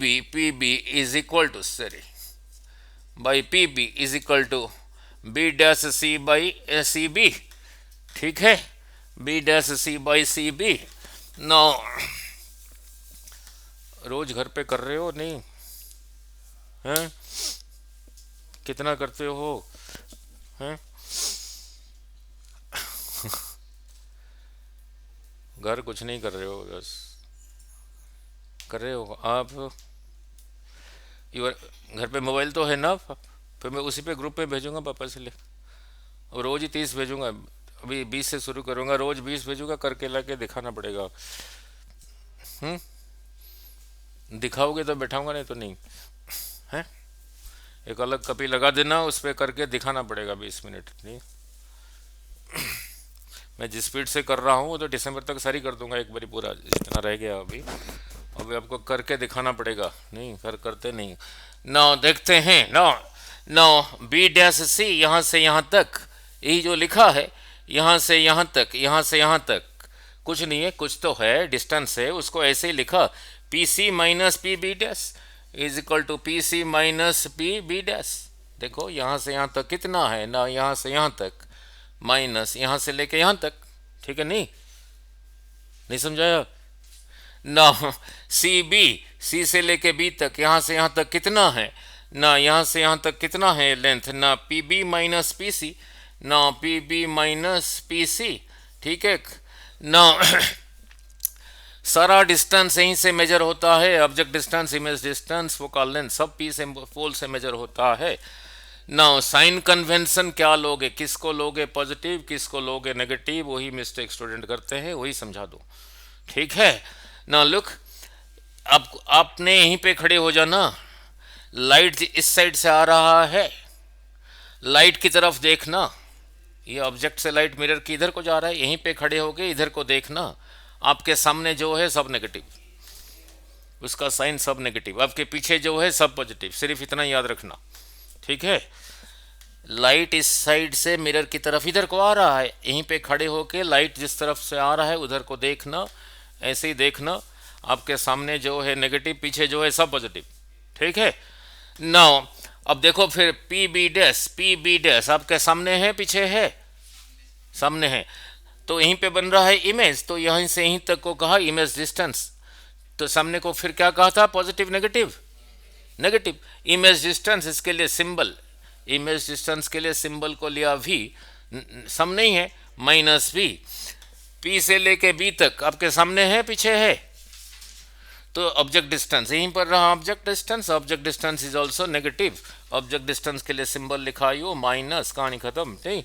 B is equal to by P B is equal to B dash C by C B. ठीक है, B dash C by C B. No रोज घर पे कर रहे हो नहीं हैं, कितना करते हो हैं? घर कुछ नहीं कर रहे हो, बस कर रहे हो आप। घर पे मोबाइल तो है ना, फिर मैं उसी पे ग्रुप में भेजूंगा पापा से ले, और रोज ही 30 भेजूंगा। अभी 20 से शुरू करूंगा, रोज 20 भेजूंगा, करके लाके दिखाना पड़ेगा। दिखाओगे तो बैठाऊंगा, नहीं तो नहीं है। एक अलग कॉपी लगा देना, उस पर करके दिखाना पड़ेगा 20 मिनट। नहीं, मैं जिस स्पीड से कर रहा हूँ वो तो दिसंबर तक सारी कर दूंगा एक बारी पूरा, जितना रह गया अभी आपको करके दिखाना पड़ेगा। नहीं करते नहीं। नौ देखते हैं, नौ बी डैश सी, यहाँ से यहाँ तक, यही जो लिखा है, यहाँ से यहाँ तक, यहाँ से यहाँ तक कुछ नहीं है, कुछ तो है, डिस्टेंस है, उसको ऐसे ही लिखा, P C minus P B dash is equal to P C minus P B dash. देखो यहाँ से यहाँ तक कितना है ना, यहाँ से यहाँ तक माइनस यहाँ से लेके यहाँ तक, ठीक है? नहीं नहीं समझाया ना? सी बी, सी से लेके बी तक, यहाँ से यहाँ तक कितना है ना, यहाँ से यहाँ तक कितना है लेंथ ना, P B minus P C ना, P B minus P C, ठीक है ना? सारा डिस्टेंस यहीं से मेजर होता है, object distance, image distance, focal length, सब पी से पोल से मेजर होता है ना। साइन कन्वेंशन क्या लोगे, किसको लोगे पॉजिटिव, किसको लोगे नेगेटिव, वही मिस्टेक स्टूडेंट करते हैं, वही समझा दो, ठीक है ना? लुक, आपने यहीं पे खड़े हो जाना, लाइट इस साइड से आ रहा है, लाइट की तरफ देखना, ये ऑब्जेक्ट से लाइट मिरर की इधर को जा रहा है, यहीं पे खड़े होके इधर को देखना, आपके सामने जो है सब नेगेटिव, उसका साइन सब नेगेटिव, आपके पीछे जो है सब पॉजिटिव, सिर्फ इतना याद रखना, ठीक है? लाइट इस साइड से मिरर की तरफ इधर को आ रहा है, यहीं पे खड़े होके लाइट जिस तरफ से आ रहा है उधर को देखना, ऐसे ही देखना, आपके सामने जो है नेगेटिव, पीछे जो है सब पॉजिटिव, ठीक है? नाउ अब देखो फिर P B dash, P B dash आपके सामने है पीछे है? सामने है, तो यहीं पे बन रहा है इमेज, तो यहीं से यहीं तक को कहा इमेज डिस्टेंस, तो सामने को फिर क्या कहा था, positive negative, negative. Image distance, इसके लिए सिंबल, इमेज डिस्टेंस के लिए सिंबल को लिया वी, सम नहीं है, माइनस वी, पी से लेके बी तक आपके सामने है पीछे है, तो ऑब्जेक्ट डिस्टेंस यहीं पर रहा, object distance, object distance is also negative, object distance के लिए सिंबल लिखा यू माइनस, कहानी खत्म, नहीं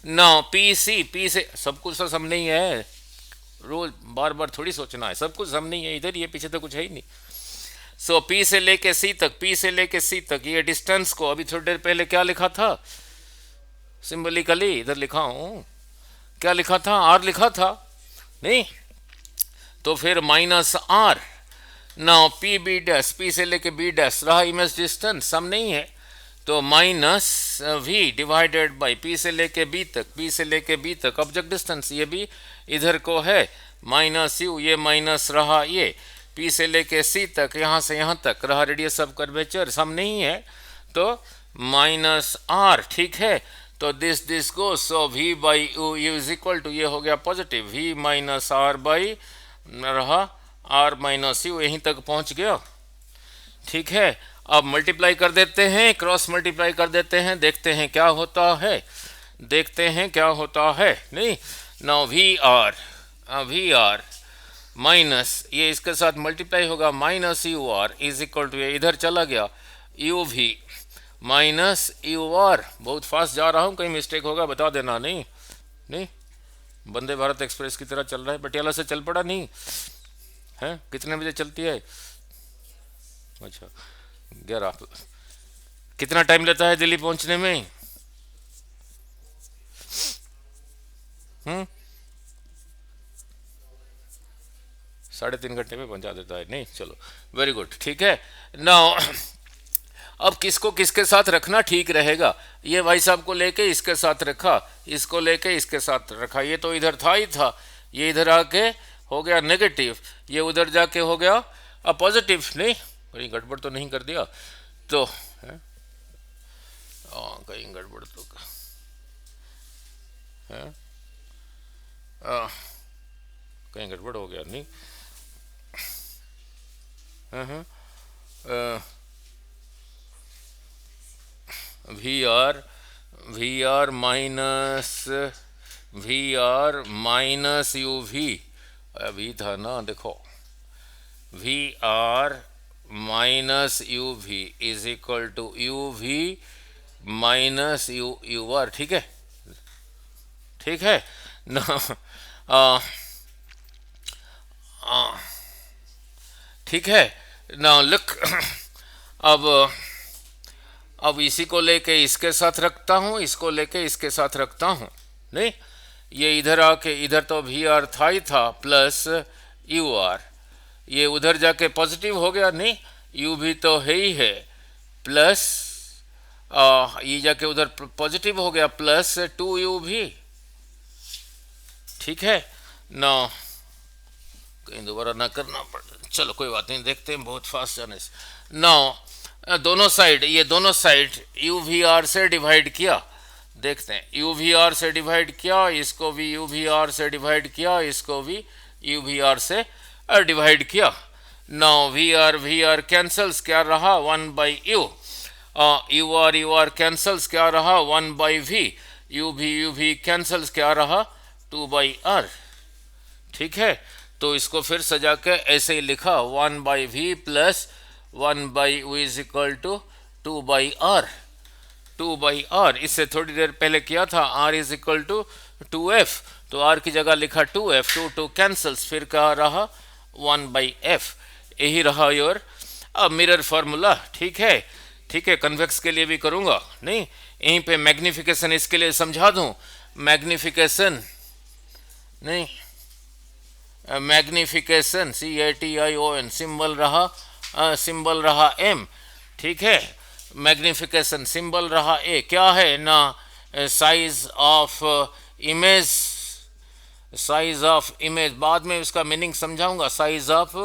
ना? पी सी, पी से सब कुछ तो सम नहीं है, रोज बार बार थोड़ी सोचना है, सब कुछ सम नहीं है, इधर ये पीछे तो कुछ है ही नहीं। सो पी से लेके सी तक, पी से लेके सी तक, ये डिस्टेंस को अभी थोड़ी देर पहले क्या लिखा था, सिंबलिकली इधर लिखा हूं, क्या लिखा था, आर लिखा था, नहीं? तो फिर minus R, now P B dash, P से लेके बी डैश रहा इमेज डिस्टेंस, सम नहीं है, तो minus V divided by P से लेके बी तक, पी से लेके बी तक ऑब्जेक्ट डिस्टेंस, ये भी इधर को है, माइनस यू, ये माइनस रहा ये, पी से लेके सी तक, यहाँ से यहाँ तक रहा रेडियस ऑफ कर्वेचर, सम नहीं है, तो माइनस आर, ठीक है? तो this go, so V by U, U is equal to, ये हो गया positive, V minus R by रहा आर माइनस यू, यहीं तक पहुंच गया, ठीक है? अब मल्टीप्लाई कर देते हैं, क्रॉस मल्टीप्लाई कर देते हैं, देखते हैं क्या होता है, देखते हैं क्या होता है, नहीं? नाउ वी आर माइनस, ये इसके साथ मल्टीप्लाई होगा, minus U R is equal to, ये इधर चला गया, U V minus U R, बहुत फास्ट जा रहा हूँ, कहीं मिस्टेक होगा बता देना, नहीं नहीं वंदे भारत एक्सप्रेस की तरह चल रहा है, पटियाला से चल पड़ा नहीं है? कितने बजे चलती है? अच्छा 11, कितना टाइम लेता है दिल्ली पहुंचने में? 3.5 घंटे में पहुंचा देता है, नहीं? चलो वेरी गुड, ठीक है ना? अब किसको किसके साथ रखना ठीक रहेगा, ये भाई साहब को लेके इसके साथ रखा, इसको लेके इसके साथ रखा, ये तो इधर था ही था, ये इधर आके हो गया नेगेटिव, ये उधर जाके हो गया पॉजिटिव, नहीं? कहीं गड़बड़ तो नहीं कर दिया? तो है कहीं गड़बड़ तो है, कहीं गड़बड़ हो गया, नहीं? V R minus U V, अभी था ना, देखो V R minus U V is equal to U V minus U R, ठीक है? ठीक है ना? ठीक है ना? लुक, अब इसी को लेके इसके साथ रखता हूँ, इसको लेके इसके साथ रखता हूँ, नहीं? ये इधर आके, इधर तो वी आर था ही था प्लस यू आर, ये उधर जाके पॉजिटिव हो गया, नहीं? यू भी तो है ही है, प्लस ये जाके उधर पॉजिटिव हो गया, प्लस 2u भी, ठीक है ना? कहीं दोबारा ना करना पड़े, चलो कोई बात नहीं, देखते हैं बहुत फास्ट जाने से। नाउ दोनों साइड, ये दोनों साइड यू वी आर से डिवाइड किया। देखते हैं, यू वी आर से डिवाइड किया, इसको भी यू वी आर से डिवाइड किया, इसको भी यू वी आर से डिवाइड किया। नाउ वी आर कैंसल्स, क्या रहा 1/u। यू आर कैंसल्स, क्या रहा 1/v। यू भी कैंसल्स, क्या रहा 2/r। ठीक है, तो इसको फिर सजा के ऐसे ही लिखा 1/v plus 1/u is equal to 2/r। 2/r, इससे थोड़ी देर पहले किया था r is equal to 2f, तो r की जगह लिखा 2f, 2 कैंसल्स, फिर क्या रहा 1/f। यही रहा योर मिरर फार्मूला। ठीक है, ठीक है, कन्वेक्स के लिए भी करूंगा नहीं, यहीं पे मैग्निफिकेशन इसके लिए समझा दूं। मैग्निफिकेशन नहीं, मैग्निफिकेशन CATION, सिंबल रहा M। ठीक है, मैग्निफिकेशन सिंबल रहा A, क्या है ना size of image, size of image, बाद में इसका मीनिंग समझाऊंगा। साइज ऑफ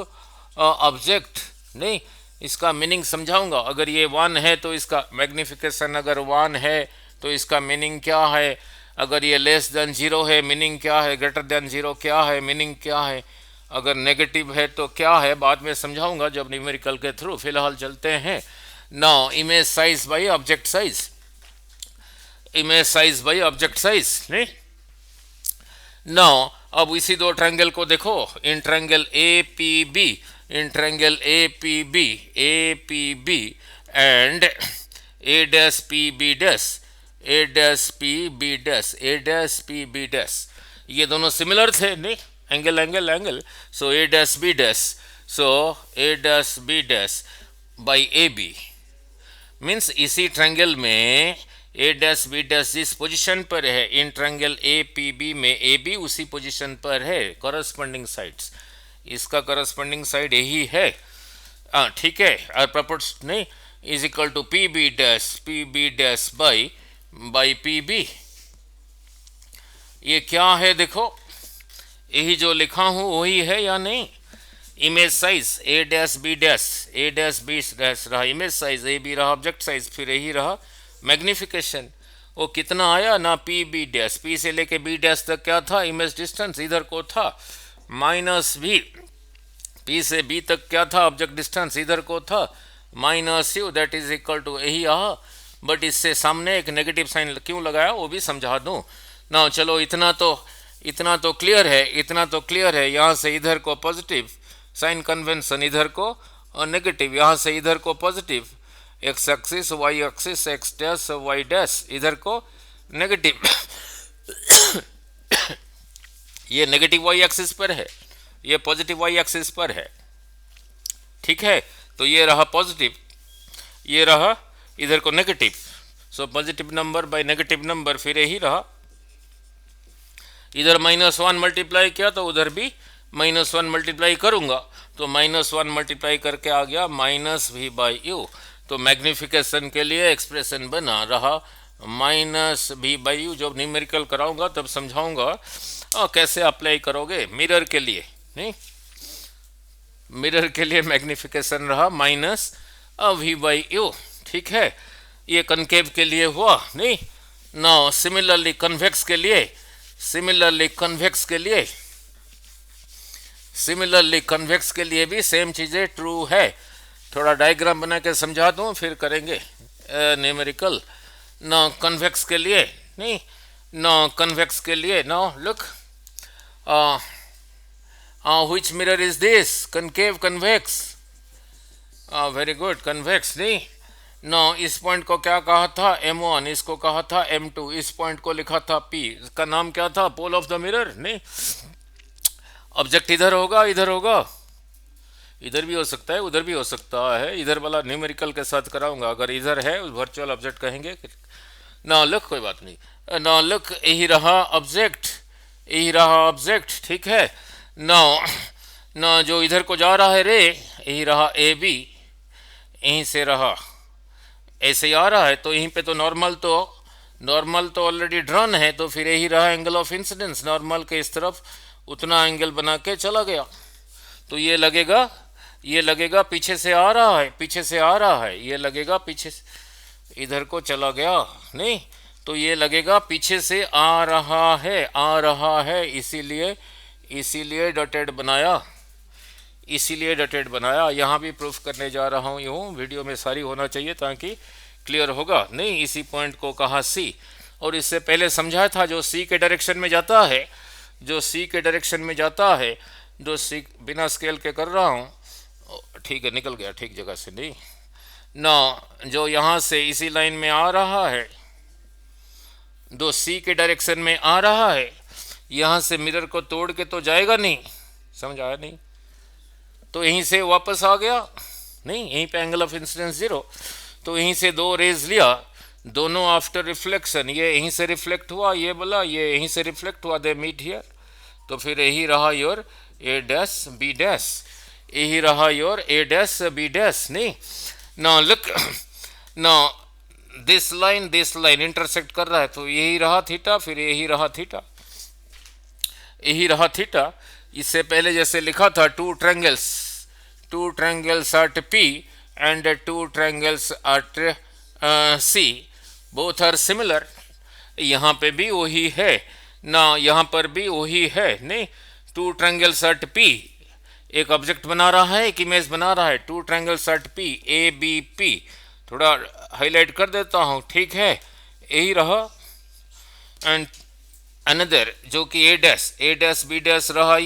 ऑब्जेक्ट नहीं, इसका मीनिंग समझाऊंगा। अगर ये 1 है तो इसका मैग्निफिकेशन, अगर 1 है तो इसका मीनिंग क्या है, अगर ये लेस देन 0 है मीनिंग क्या है, ग्रेटर देन 0 क्या है, मीनिंग क्या है, अगर नेगेटिव है तो क्या है, बाद में समझाऊंगा जब न्यूमेरिकल के थ्रू। फिलहाल चलते हैं। Now image size by object size, image size by object size नहीं। नाउ अब इसी दो ट्रायंगल को देखो, in triangle APB, in triangle APB and A', ये दोनों सिमिलर थे नहीं, angle angle angle, so A', by AB means इसी ट्रायंगल में A', जिस पोजीशन पर है इन ट्रायंगल APB में AB उसी पोजीशन पर है, कॉरस्पॉन्डिंग साइड्स, इसका कॉरस्पॉन्डिंग साइड यही है। ठीक है, और प्रपोर्ट नहीं is equal to PB' by PB। ये क्या है देखो, यही जो लिखा हूं वही है या नहीं। इमेज साइज A', रहा इमेज साइज, AB रहा ऑब्जेक्ट साइज, फिर यही रहा मैग्निफिकेशन। वो कितना आया ना PB', P से लेके B' तक क्या था, इमेज डिस्टेंस इधर को था -v, P से B तक क्या था, ऑब्जेक्ट डिस्टेंस इधर को था -u, that is equal to यही रहा। बट इससे सामने एक नेगेटिव साइन क्यों लगाया वो भी समझा दूं ना। चलो इतना तो क्लियर है, यहाँ से इधर को पॉजिटिव साइन कन्वेंशन, इधर को और नेगेटिव, यहाँ से इधर को positive, X axis Y axis x', इधर को नेगेटिव ये नेगेटिव वाई एक्सिस पर है, ये पॉजिटिव वाई एक्सिस पर है। ठीक है, तो ये रहा पॉजिटिव, ये रहा इधर को negative, so positive number by negative number, फिर यही रहा। इधर -1 मल्टीप्लाई किया तो उधर भी -1 मल्टीप्लाई करूंगा, तो -1 मल्टीप्लाई करके आ गया -v/u। तो मैग्निफिकेशन के लिए एक्सप्रेशन बना रहा -v/u। जब न्यूमेरिकल कराऊंगा तब समझाऊंगा कैसे अप्लाई करोगे मिरर के लिए नहीं। मिरर के लिए मैग्निफिकेशन रहा -v/u। ठीक है, ये कनकेव के लिए हुआ नहीं। नाउ सिमिलरली कन्वेक्स के लिए, कन्वेक्स के लिए भी सेम चीज़ें ट्रू है। थोड़ा डायग्राम बना के समझा दूँ फिर करेंगे न्यूमेरिकल। नाउ कन्वेक्स के लिए नहीं, नाउ कन्वेक्स के लिए, now look which mirror is this, concave convex, very good, convex नहीं। नो इस पॉइंट को क्या कहा था M1, इसको कहा था M2, इस पॉइंट को लिखा था P, इसका नाम क्या था, पोल ऑफ द मिरर नहीं। ऑब्जेक्ट इधर होगा, इधर होगा, इधर भी हो सकता है, उधर भी हो सकता है, इधर वाला न्यूमेरिकल के साथ कराऊंगा। अगर इधर है वर्चुअल ऑब्जेक्ट कहेंगे। ना लुक, कोई बात नहीं, ना लुक, यही रहा ऑब्जेक्ट, ठीक है। ना जो इधर को जा रहा है रे, यही रहा AB, यहीं से रहा ऐसे ही आ रहा है, तो यहीं पे तो नॉर्मल तो ऑलरेडी ड्रॉन है, तो फिर यही रहा एंगल ऑफ इंसिडेंस, नॉर्मल के इस तरफ उतना एंगल बना के चला गया, तो ये लगेगा ये लगेगा पीछे से आ रहा है, पीछे से आ रहा है, ये लगेगा पीछे से, इधर को चला गया नहीं, तो ये लगेगा पीछे से आ रहा है, आ रहा है, इसीलिए इसीलिए डॉटेड बनाया, इसीलिए डॉटेड बनाया। यहाँ भी प्रूफ करने जा रहा हूँ, यूँ वीडियो में सारी होना चाहिए ताकि क्लियर होगा। नहीं, इसी पॉइंट को कहा सी, और इससे पहले समझा था जो सी के डायरेक्शन में जाता है, जो सी के डायरेक्शन में जाता है, जो सी बिना स्केल के कर रहा हूँ, ठीक है, निकल गया ठीक जगह से, नहीं ना, जो यहाँ से इसी लाइन में आ रहा है, जो सी के डायरेक्शन में आ रहा है, यहाँ से मिरर को तोड़ के तो जाएगा नहीं, समझ आया नहीं, तो यहीं से वापस आ गया नहीं, यहीं पे एंगल ऑफ इंसिडेंस 0, तो यहीं से दो रेज लिया, दोनों आफ्टर रिफ्लेक्शन, ये यहीं से रिफ्लेक्ट हुआ, ये बोला ये यहीं से रिफ्लेक्ट हुआ, दे मीट हियर, तो फिर यही रहा your A dash B dash, यही रहा your A dash B dash. नहीं, now look, now this line intersect कर रहा है, तो यही रहा थीटा, फिर यही रहा थीटा, यही रहा थीटा। इससे पहले जैसे लिखा था two triangles at P and two triangles at C both are similar, यहाँ पे भी वही है ना, यहाँ पर भी वही है। नहीं, टू ट्रायंगल्स एट P, एक ऑब्जेक्ट बना रहा है, एक इमेज बना रहा है, two triangles at P A B P, थोड़ा हाईलाइट कर देता हूँ, ठीक है, यही रहा। एंड अनदर जो कि ए डैश बी डैश रहा,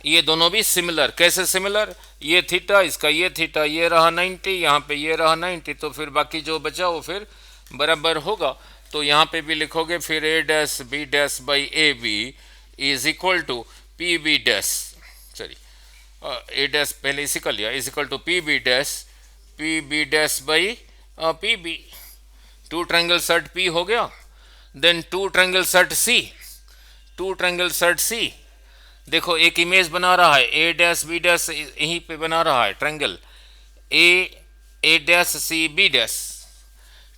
ये दोनों भी सिमिलर, कैसे सिमिलर, ये थीटा, इसका ये थीटा, ये रहा 90, यहाँ पे ये रहा 90, तो फिर बाकी जो बचा वो फिर बराबर होगा। तो यहाँ पे भी लिखोगे फिर A dash B dash by A B is equal to P B dash, sorry A dash पहले इसी का लिया, is equal to P B dash by P B. Two triangle set P हो गया, then two triangle set C, देखो एक image बना रहा है, ए डैश बी डैश यहीं पे बना रहा है triangle, A dash C B dash,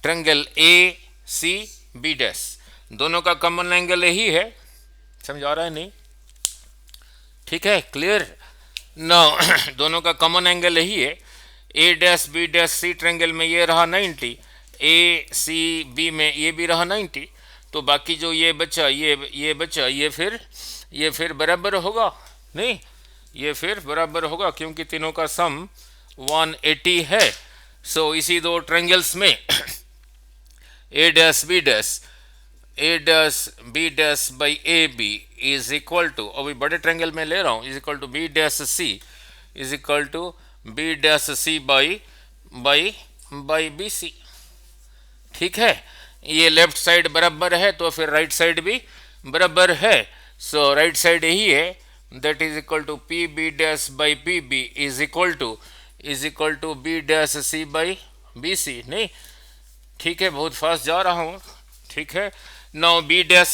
triangle A C B dash, दोनों का कॉमन एंगल यही है, समझ आ रहा है नहीं, ठीक है, क्लियर ना, दोनों का कॉमन एंगल यही है, A dash B dash C triangle में ये रहा 90, ए सी बी में ये भी रहा 90, तो बाकी जो ये बचा, ये बचा, ये फिर बराबर होगा, नहीं, ये फिर बराबर होगा क्योंकि तीनों का सम 180 है। सो इसी दो ट्रायंगल्स में A dash B dash by A B is equal to, अभी बड़े ट्रायंगल में ले रहा हूँ, is equal to B dash C is equal to B dash C by B C, ठीक है। ये लेफ्ट साइड बराबर है तो फिर राइट साइड भी बराबर है, सो राइट साइड यही है, that is equal to P B dash by P B is equal to B dash C by B C. नहीं, ठीक है, बहुत फास्ट जा रहा हूँ, ठीक है। नाउ बी डैश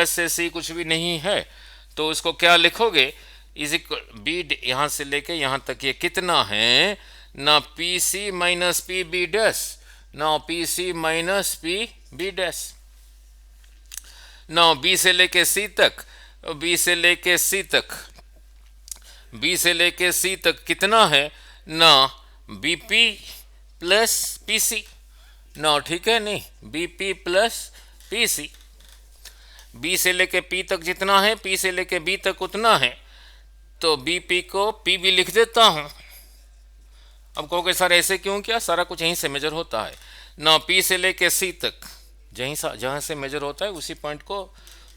से सी कुछ भी नहीं है, तो उसको क्या लिखोगे, इज इक्वल बी, यहाँ से लेके यहाँ तक ये कितना है ना, P C minus P B dash, now P C minus P B dash. Now B से लेके सी तक कितना है ना, B P plus P C, ना, ठीक है, नहीं, B P plus P C, B से लेके पी तक जितना है, पी से लेके बी तक उतना है, तो बी पी को पी बी लिख देता हूँ। अब कहोगे सर ऐसे क्यों किया, सारा कुछ यहीं से मेजर होता है ना, पी से लेके सी तक जहाँ से मेजर होता है उसी पॉइंट को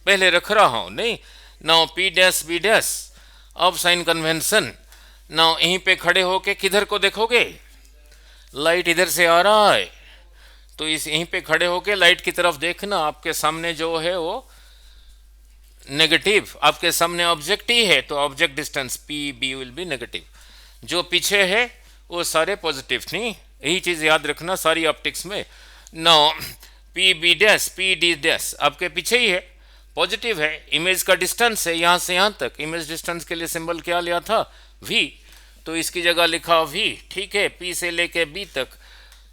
पहले रख रहा हूँ। नहीं, ना पी डैश बी डैश, अब साइन कन्वेंशन, ना यहीं पे खड़े होके किधर को देखोगे, लाइट इधर से आ रहा है, तो इस यहीं पे खड़े होके लाइट की तरफ देखना, आपके सामने जो है वो नेगेटिव, आपके सामने ऑब्जेक्ट ही है, तो object distance P B will be negative, जो पीछे है वो सारे पॉजिटिव। नहीं, यही चीज़ याद रखना सारी ऑप्टिक्स में। Now P B dash P D dash आपके पीछे ही है, पॉजिटिव है, इमेज का डिस्टेंस है यहाँ से यहाँ तक, इमेज डिस्टेंस के लिए सिंबल क्या लिया था, वी, तो इसकी जगह लिखा वी, ठीक है। पी से लेके बी तक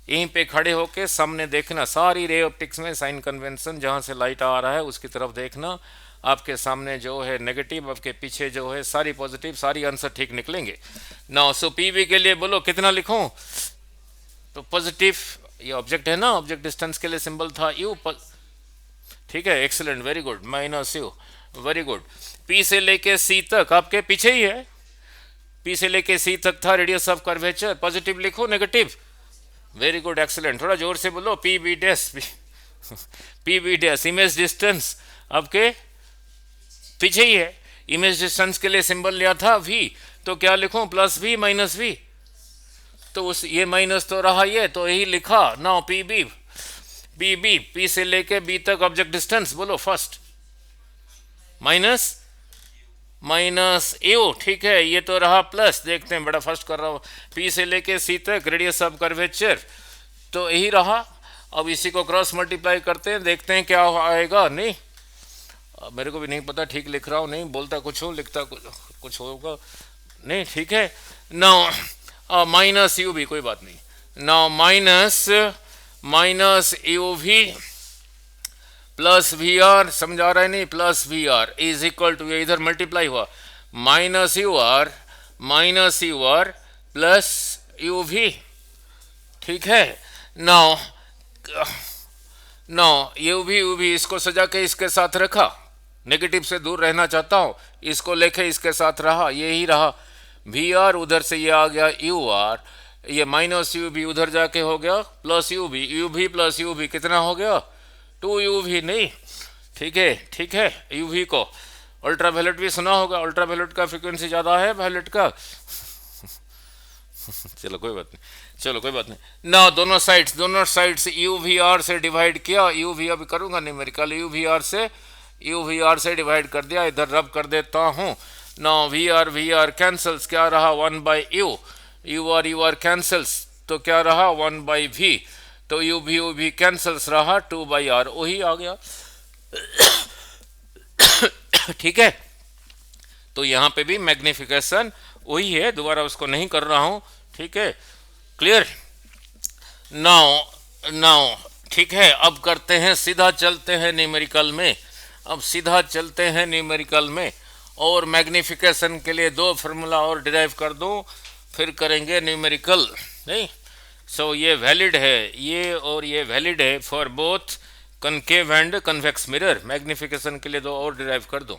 यहीं पे खड़े होके सामने देखना, सारी रे ऑप्टिक्स में साइन कन्वेंशन जहाँ से लाइट आ रहा है उसकी तरफ देखना। आपके सामने जो है नेगेटिव, आपके पीछे जो है सारी पॉजिटिव, सारी आंसर ठीक निकलेंगे। नाउ सो पीवी के लिए बोलो कितना लिखूं? तो पॉजिटिव, ये ऑब्जेक्ट है ना, ऑब्जेक्ट डिस्टेंस के लिए सिंबल था यू। ठीक है, excellent, very good, minus you, very good. P से लेके सी तक आपके पीछे ही है, पी से लेके सी तक था रेडियस ऑफ कर्वेचर। पॉजिटिव लिखो, नेगेटिव, वेरी गुड, एक्सीलेंट। थोड़ा जोर से बोलो, P B dash, P B dash image distance आपके पीछे ही है। इमेज डिस्टेंस के लिए सिंबल लिया था वी, तो क्या लिखूं? प्लस वी माइनस वी, तो उस ये माइनस तो रहा, ये तो यही लिखा। Now P B, P B, P से लेके बी तक ऑब्जेक्ट डिस्टेंस बोलो फर्स्ट, माइनस माइनस यू। ठीक है, ये तो रहा प्लस, देखते हैं, बड़ा फर्स्ट कर रहा हूँ। पी से लेके सी तक रेडियस ऑफ कर्वेचर, तो यही रहा। अब इसी को क्रॉस मल्टीप्लाई करते हैं, देखते हैं क्या आएगा। नहीं, मेरे को भी नहीं पता, ठीक लिख रहा हूँ, नहीं बोलता कुछ हूँ, लिखता कुछ होगा नहीं। ठीक है, नाउ माइनस यू भी, कोई बात नहीं। नाउ माइनस यू भी प्लस वी आर, समझा रहा है नहीं, plus V R is equal to, ये इधर मल्टीप्लाई हुआ, minus U R plus U भी। ठीक है, नाउ यू भी इसको सजा के इसके साथ रखा, नेगेटिव से दूर रहना चाहता हूं, इसको लेके इसके साथ रहा, ये ही रहा। वी आर उधर से ये आ गया यू आर, ये माइनस यू भी उधर जाके हो गया प्लस यू भी प्लस यू भी, कितना हो गया? 2 भी नहीं। ठीक है, ठीक है, यू भी को अल्ट्रावायलेट भी सुना होगा, अल्ट्रावायलेट का फ्रीक्वेंसी ज़्यादा है वायलेट का। चलो कोई बात नहीं, ना दोनों साइड्स यू वी आर से डिवाइड किया, यू वी अभी करूँगा नहीं मेरे कल, यू वी आर से डिवाइड कर दिया, इधर रब कर देता हूँ। ना वी आर कैंसल्स, क्या रहा? 1/u, यू आर कैंसल्स, तो क्या रहा? 1/v, तो यू भी कैंसल्स रहा, 2/r, वही आ गया। ठीक है, तो यहाँ पे भी मैग्निफिकेशन वही है, दोबारा उसको नहीं कर रहा हूँ। ठीक है, क्लियर? नाउ ठीक है, अब करते हैं, सीधा चलते हैं न्यूमेरिकल में। अब सीधा चलते हैं न्यूमेरिकल में, और मैग्निफिकेशन के लिए 2 फार्मूला और डिराइव कर दूं, फिर करेंगे न्यूमेरिकल। नहीं, सो ये वैलिड है, ये और ये वैलिड है for both concave and convex mirror. Magnification के लिए 2 और डिराइव कर दूं।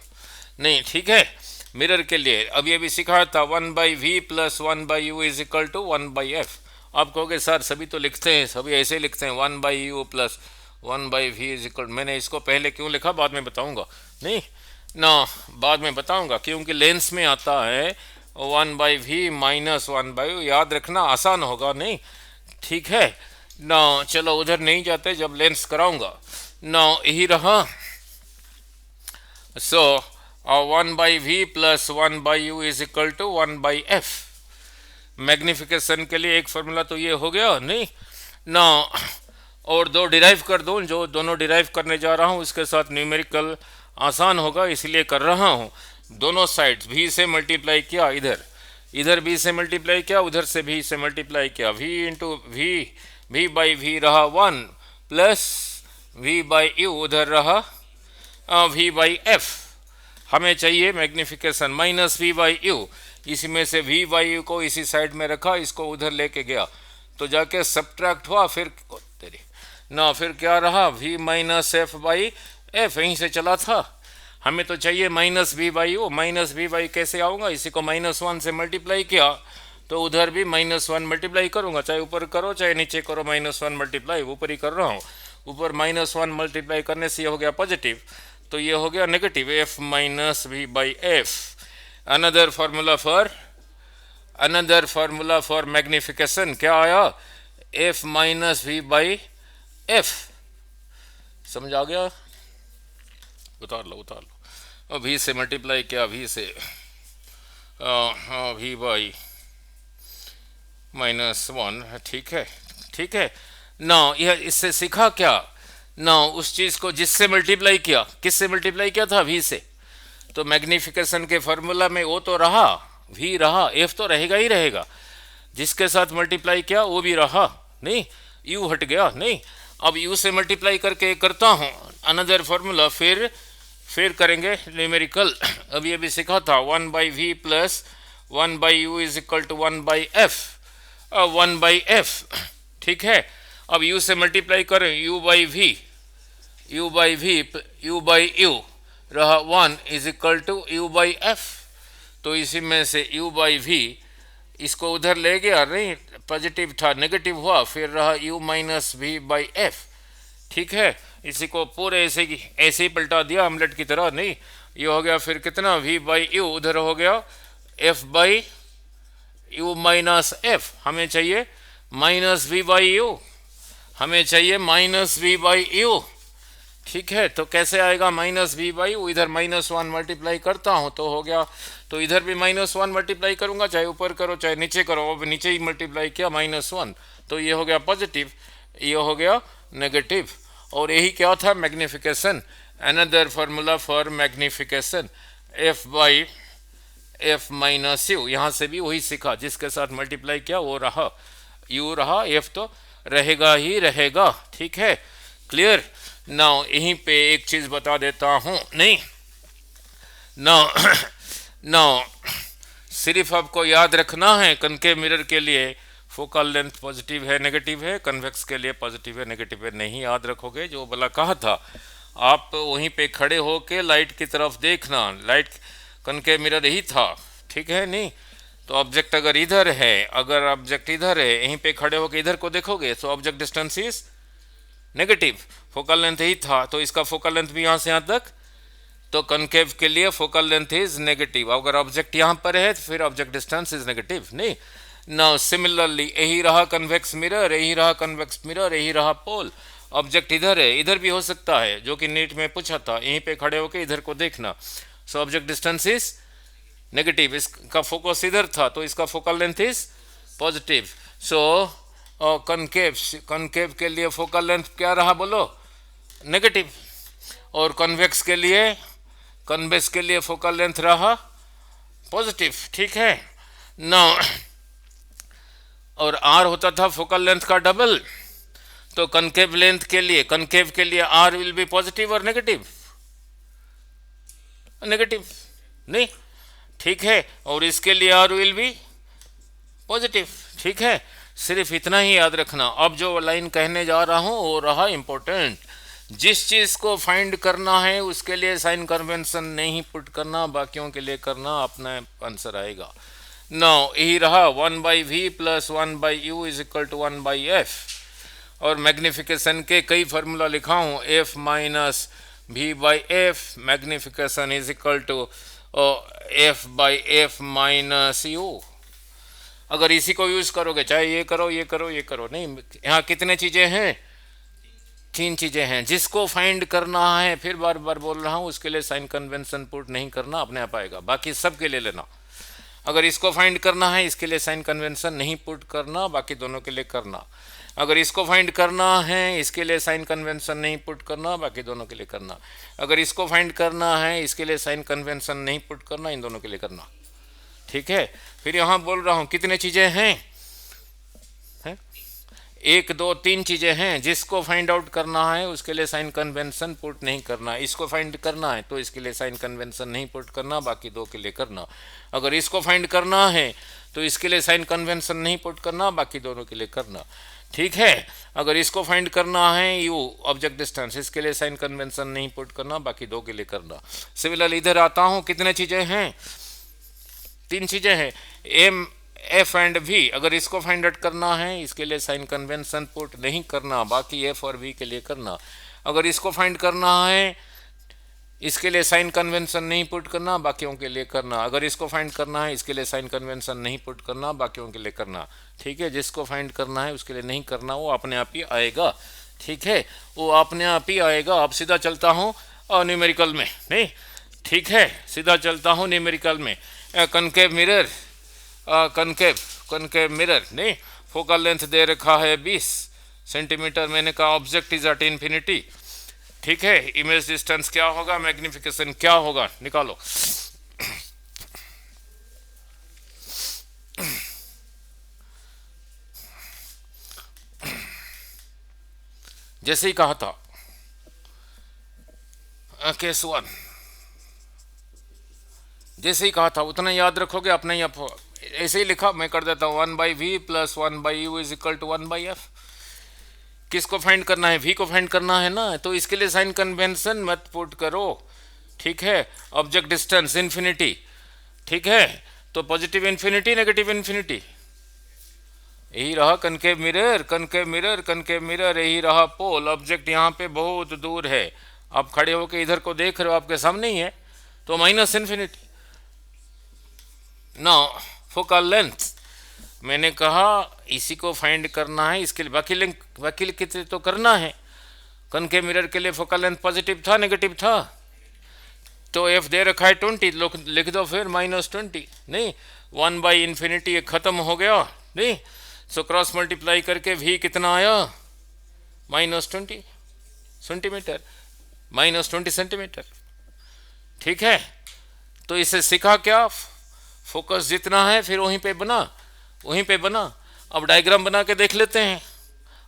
नहीं, ठीक है, मिरर के लिए अब ये भी सिखाया था, 1/v plus 1/u is equal to 1/f। आप कहोगे सर सभी तो लिखते हैं, सभी ऐसे लिखते हैं, 1/u plus 1/v is equal, मैंने इसको पहले क्यों लिखा बाद में बताऊंगा। नहीं ना, बाद में बताऊंगा, क्योंकि लेंस में आता है 1/v माइनस 1/u, याद रखना आसान होगा। नहीं, ठीक है ना, चलो उधर नहीं जाते, जब लेंस कराऊंगा ना, यही रहा। So 1/v plus 1/u is equal to 1/f। Magnification के लिए एक फार्मूला तो ये हो गया। नहीं ना, और 2 डिराइव कर दूँ, जो दोनों डिराइव करने जा रहा हूँ इसके साथ न्यूमेरिकल आसान होगा, इसलिए कर रहा हूँ। दोनों साइड्स v से मल्टीप्लाई किया, इधर v से मल्टीप्लाई किया, उधर से v से मल्टीप्लाई किया, v into v by v रहा 1 प्लस v/u, उधर रहा v/f। हमें चाहिए मैग्निफिकेशन माइनस v/u, इसी में से v/u को इसी साइड में रखा, इसको उधर लेके गया, तो जाके सब्ट्रैक्ट हुआ, फिर तेरी ना, फिर क्या रहा? v माइनस f/f, यहीं से चला था। हमें तो चाहिए माइनस v/u, माइनस v/u कैसे आऊँगा? इसी को -1 से मल्टीप्लाई किया, तो उधर भी -1 मल्टीप्लाई करूँगा, चाहे ऊपर करो चाहे नीचे करो, -1 मल्टीप्लाई, ऊपर ही कर रहा हूँ। ऊपर -1 मल्टीप्लाई करने से ये हो गया पॉजिटिव, तो ये हो गया negative, f minus v/f। Another formula for magnification क्या आया? f minus v/f। समझ आ गया? उतार लो। और v से मल्टीप्लाई किया, v से v/-1। ठीक है ना, यह इससे सीखा क्या ना, उस चीज़ को जिससे मल्टीप्लाई किया, किससे मल्टीप्लाई किया था? v से। तो मैग्निफिकेशन के फार्मूला में वो तो रहा, v रहा, f तो रहेगा ही रहेगा, जिसके साथ मल्टीप्लाई किया वो भी रहा। नहीं यू हट गया नहीं। अब यू से मल्टीप्लाई करके करता हूँ अनदर फॉर्मूला, फिर करेंगे न्यूमेरिकल। अभी अभी सीखा था 1/v plus 1/u is equal to 1/f, 1/f। ठीक है, अब u से मल्टीप्लाई करें u/v, u/u रहा 1 इज इक्वल टू u/f। तो इसी में से u/v इसको उधर ले गया, नहीं पॉजिटिव था नेगेटिव हुआ, फिर रहा u-v/f। ठीक है, इसी को पूरे ऐसे ही पलटा दिया ऑमलेट की तरह, नहीं ये हो गया फिर कितना v/u, उधर हो गया f/u-f। हमें चाहिए -v/u, हमें चाहिए -v/u। ठीक है, तो कैसे आएगा -v/u, इधर -1 मल्टीप्लाई करता हूँ तो हो गया, तो इधर भी -1 मल्टीप्लाई करूंगा, चाहे ऊपर करो चाहे नीचे करो, अब नीचे ही मल्टीप्लाई किया -1, तो ये हो गया पॉजिटिव, ये हो गया नेगेटिव। और यही क्या था, magnification, another formula for magnification f/f-u। यहाँ से भी वही सीखा, जिसके साथ मल्टीप्लाई किया वो रहा, u रहा, f तो रहेगा ही रहेगा। ठीक है, क्लियर। नाउ यहीं पे एक चीज बता देता हूं, नहीं नाउ नाउ सिर्फ आपको याद रखना है कनकेव मिरर के लिए फोकल लेंथ पॉजिटिव है नेगेटिव है, कन्वेक्स के लिए पॉजिटिव है नेगेटिव है। नहीं याद रखोगे जो भला कहा था, आप वहीं पे खड़े होके लाइट की तरफ देखना, लाइट कनकेव मिरर यही था। ठीक है, नहीं तो ऑब्जेक्ट अगर इधर है, अगर ऑब्जेक्ट इधर है, यहीं पे खड़े होके इधर को देखोगे तो object distance is negative, focal length यही था, तो इसका फोकल लेंथ भी यहाँ से यहाँ तक, तो कनकेव के लिए फोकल लेंथ इज नेगेटिव। अगर ऑब्जेक्ट यहाँ पर है तो फिर ऑब्जेक्ट डिस्टेंस इज नेगेटिव, नहीं। नाउ सिमिलरली यही रहा कन्वेक्स मिरर, यही रहा कन्वेक्स मिरर, यही रहा पोल। ऑब्जेक्ट इधर है, इधर भी हो सकता है, जो कि नीट में पूछा था, यहीं पे खड़े होके इधर को देखना, so object distance is negative. इसका फोकस इधर था तो इसका focal length is positive. So concave के लिए फोकल लेंथ क्या रहा बोलो, नेगेटिव। और कन्वेक्स के लिए फोकल लेंथ रहा पॉजिटिव। ठीक है, नाउ और आर होता था फोकल लेंथ का डबल, तो कनकेव के लिए आर विल बी पॉजिटिव और नेगेटिव, नहीं। ठीक है, और इसके लिए आर विल बी पॉजिटिव। ठीक है, सिर्फ इतना ही याद रखना। अब जो लाइन कहने जा रहा हूं वो रहा इंपॉर्टेंट, जिस चीज को फाइंड करना है उसके लिए साइन कन्वेंशन नहीं पुट करना, बाकियों के लिए करना, अपना आंसर आएगा। नाउ यही रहा 1/v plus 1/u is equal to 1/f। और मैग्निफिकेशन के कई फार्मूला लिखा हूं, f minus v/f, magnification is equal to f/f minus u। अगर इसी को यूज करोगे, चाहे ये करो ये करो ये करो, नहीं यहाँ कितने चीजें हैं, 3 चीजें हैं। जिसको फाइंड करना है, फिर बार बार बोल रहा हूं, उसके लिए साइन कन्वेंशन पुट नहीं करना, अपने आप आएगा। बाकी सब के लिए लेना। अगर इसको फाइंड करना है, इसके लिए साइन कन्वेंशन नहीं पुट करना, बाकी दोनों के लिए करना। अगर इसको फाइंड करना है, इसके लिए साइन कन्वेंशन नहीं पुट करना, बाकी दोनों के लिए करना। अगर इसको फाइंड करना है, इसके लिए साइन कन्वेंशन नहीं पुट करना, इन दोनों के लिए करना। ठीक है, फिर यहां बोल रहा हूं कितने चीजें हैं, 1 2 3 चीजें हैं। जिसको फाइंड आउट करना है उसके लिए साइन कन्वेंशन पुट नहीं करना, इसको फाइंड करना है तो इसके लिए साइन कन्वेंशन नहीं पुट करना, बाकी 2 के लिए करना। अगर इसको फाइंड करना है तो इसके लिए साइन कन्वेंशन नहीं पुट करना, बाकी दोनों के लिए करना। ठीक है, अगर इसको फाइंड करना है यू ऑब्जेक्ट डिस्टेंस, इसके लिए साइन कन्वेंशन नहीं पुट करना, बाकी 2 के लिए करना। सिमिलरली इधर आता हूं, कितने चीजें हैं, 3 चीजें हैं, एम एफ एंड वी। अगर इसको फाइंड आउट करना है, इसके लिए साइन कन्वेंशन पुट नहीं करना, बाकी एफ और वी के लिए करना। अगर इसको फाइंड करना है, इसके लिए साइन कन्वेंशन नहीं पुट करना, बाकियों के लिए करना। अगर इसको फाइंड करना है, इसके लिए साइन कन्वेंशन नहीं पुट करना, बाकियों के लिए करना। ठीक है, जिसको फाइंड करना है उसके लिए नहीं करना, वो अपने आप ही आएगा। ठीक है, वो अपने आप ही आएगा। अब सीधा चलता हूँ न्यूमेरिकल में, नहीं ठीक है, सीधा चलता हूँ न्यूमेरिकल में। कनकेव मिरर नहीं, फोकल लेंथ दे रखा है 20 सेंटीमीटर। मैंने कहा ऑब्जेक्ट इज एट इन्फिनिटी। ठीक है, इमेज डिस्टेंस क्या होगा, मैग्निफिकेशन क्या होगा, निकालो। जैसे ही कहा था केस 1, जैसे ही कहा था उतना याद रखोगे अपने ही। ऐसे ही लिखा, मैं कर देता हूँ 1/v plus 1/u is equal to 1/f। किसको फाइंड करना है? v को फाइंड करना है ना, तो इसके लिए साइन कन्वेंशन मत पुट करो, ठीक है। ऑब्जेक्ट डिस्टेंस इन्फिनिटी, ठीक है, तो पॉजिटिव इन्फिनिटी नेगेटिव इन्फिनिटी, यही रहा concave mirror, concave mirror, concave mirror, यही रहा पोल। ऑब्जेक्ट यहाँ पे बहुत दूर है, आप खड़े होकर इधर को देख रहे हो, आपके सामने ही है, तो माइनस इन्फिनिटी। ना फोकल लेंथ, मैंने कहा इसी को फाइंड करना है, इसके लिए बाकी कितने तो करना है। कनकेव मिरर के लिए फोकल लेंथ पॉजिटिव था नेगेटिव था, तो एफ दे रखा है 20, लिख दो फिर -20, नहीं 1/∞ खत्म हो गया, नहीं। सो क्रॉस मल्टीप्लाई करके v कितना आया? -20 सेंटीमीटर, -20 सेंटीमीटर, ठीक है। तो इसे सीखा क्या? फोकस जितना है फिर वहीं पे बना, वहीं पे बना। अब डायग्राम बना के देख लेते हैं,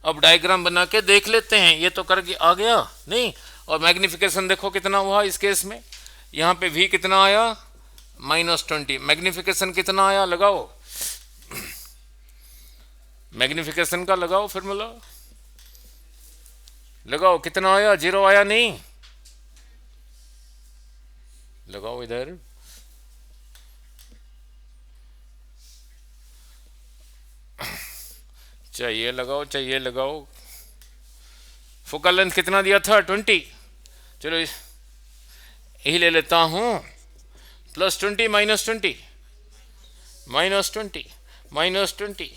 अब डायग्राम बना के देख लेते हैं, ये तो करके आ गया, नहीं। और मैग्निफिकेशन देखो कितना हुआ इस केस में, यहाँ पे v कितना आया? -20। मैग्निफिकेशन कितना आया? लगाओ, मैग्निफिकेशन का लगाओ फॉर्मूला, लगाओ कितना आया? 0 आया नहीं? लगाओ इधर, चाहिए लगाओ, चाहिए लगाओ। फोकल लेंथ कितना दिया था? 20। चलो यही ले लेता हूँ, +20 -20 -20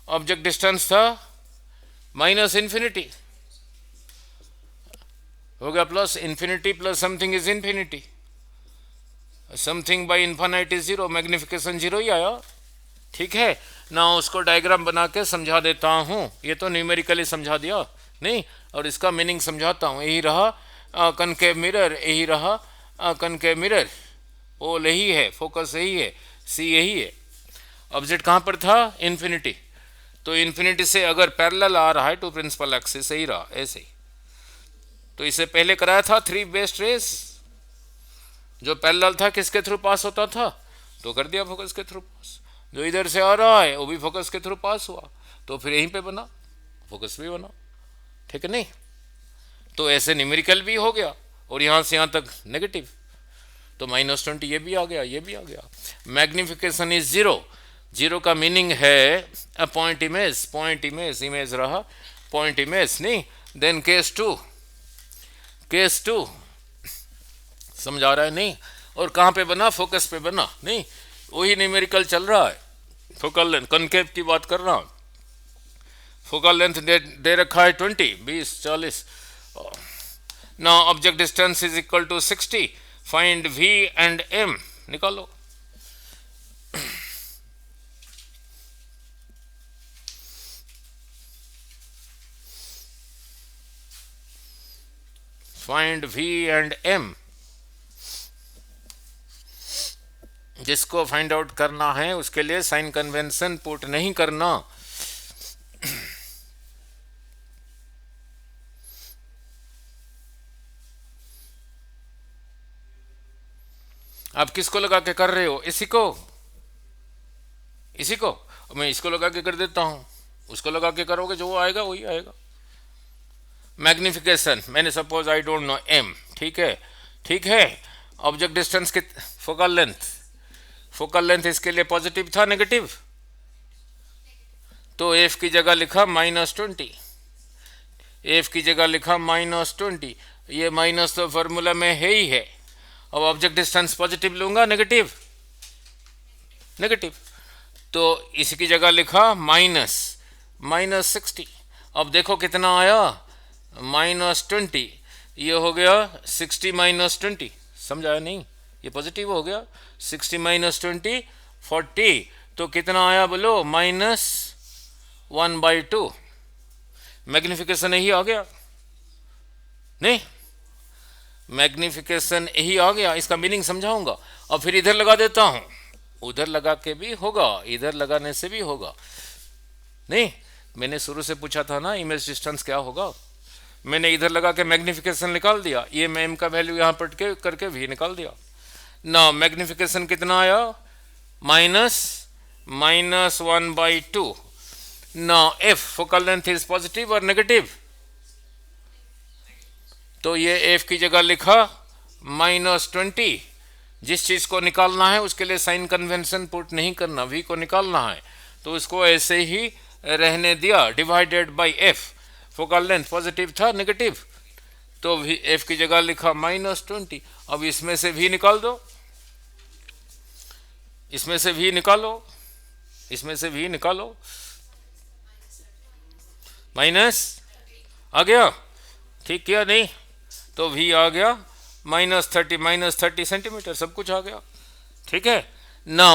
ऑब्जेक्ट डिस्टेंस था -∞, हो गया +∞ plus something is infinity, something by infinite is 0, magnification 0 ही आया, ठीक है ना। उसको डायग्राम बना के समझा देता हूँ, ये तो न्यूमेरिकली समझा दिया, नहीं, और इसका मीनिंग समझाता हूँ। यही रहा कनकेव मिरर, यही रहा कनकेव मिरर, पोल यही है, फोकस यही है, सी यही है। ऑब्जेक्ट कहाँ पर था? इन्फिनिटी, तो इन्फिनिटी से अगर पैरेलल आ रहा है टू प्रिंसिपल एक्सिस, सही रहा ऐसे ही। तो इसे पहले कराया था 3 बेस्ट रेस, जो पैरेलल था किसके थ्रू पास होता था, तो कर दिया फोकस के थ्रू पास। जो इधर से आ रहा है वो भी फोकस के थ्रू पास हुआ, तो फिर यहीं पे बना, फोकस भी बना, ठीक है नहीं। तो ऐसे न्यूमेरिकल भी हो गया, और यहाँ से यहाँ तक नेगेटिव, तो -20 ये भी आ गया, ये भी आ गया। मैग्निफिकेशन इज 0, 0 का मीनिंग है point image, point image, image रहा पॉइंट इमेज, नहीं। देन केस 2, केस 2 समझा रहा है, नहीं। और कहाँ पे बना? फोकस पे बना, नहीं, वही न्यूमेरिकल चल रहा है। फोकल लेंथ, कनकेव की बात कर रहा हूँ, फोकल लेंथ दे रखा है 20, 20, 40। Now object distance is equal to 60, find v and m, निकालो। फाइंड v एंड m, जिसको फाइंड आउट करना है उसके लिए साइन कन्वेंशन पुट नहीं करना। आप किसको लगा के कर रहे हो? इसी को, इसी को। मैं इसको लगा के कर देता हूं, उसको लगा के करोगे जो वो आएगा वही आएगा। मैग्निफिकेशन मैंने suppose I don't know m, ठीक है, ठीक है। ऑब्जेक्ट डिस्टेंस के फोकल लेंथ, फोकल लेंथ इसके लिए पॉजिटिव था नेगेटिव, तो f की जगह लिखा -20, f की जगह लिखा -20, ये माइनस तो फॉर्मूला में है ही है। अब ऑब्जेक्ट डिस्टेंस पॉजिटिव लूंगा नेगेटिव, नेगेटिव, तो इसकी जगह लिखा -60। अब देखो कितना आया? -20, ये हो गया 60 -20, समझाया नहीं? ये पॉजिटिव हो गया, 60 -20 40, तो कितना आया बोलो? -1/2। मैग्निफिकेशन यही आ गया, नहीं, मैग्निफिकेशन यही आ गया। इसका मीनिंग समझाऊंगा, और फिर इधर लगा देता हूं, उधर लगा के भी होगा, इधर लगाने से भी होगा, नहीं। मैंने शुरू से पूछा था ना इमेज डिस्टेंस क्या होगा, मैंने इधर लगा के मैग्निफिकेशन निकाल दिया, ये मैं m का वैल्यू यहाँ पट के करके v निकाल दिया ना। मैग्निफिकेशन कितना आया? -1/2। ना f focal length is positive और नेगेटिव, तो ये f की जगह लिखा -20। जिस चीज को निकालना है उसके लिए साइन कन्वेंशन पुट नहीं करना, v को निकालना है तो उसको ऐसे ही रहने दिया, divided by f। Focal length positive था नेगेटिव, तो v f की जगह लिखा -20। अब इसमें से v निकाल दो, इसमें से v निकालो, इसमें से v निकालो, माइनस आ गया, ठीक किया नहीं? तो v आ गया -30 सेंटीमीटर, सब कुछ आ गया, ठीक है ना।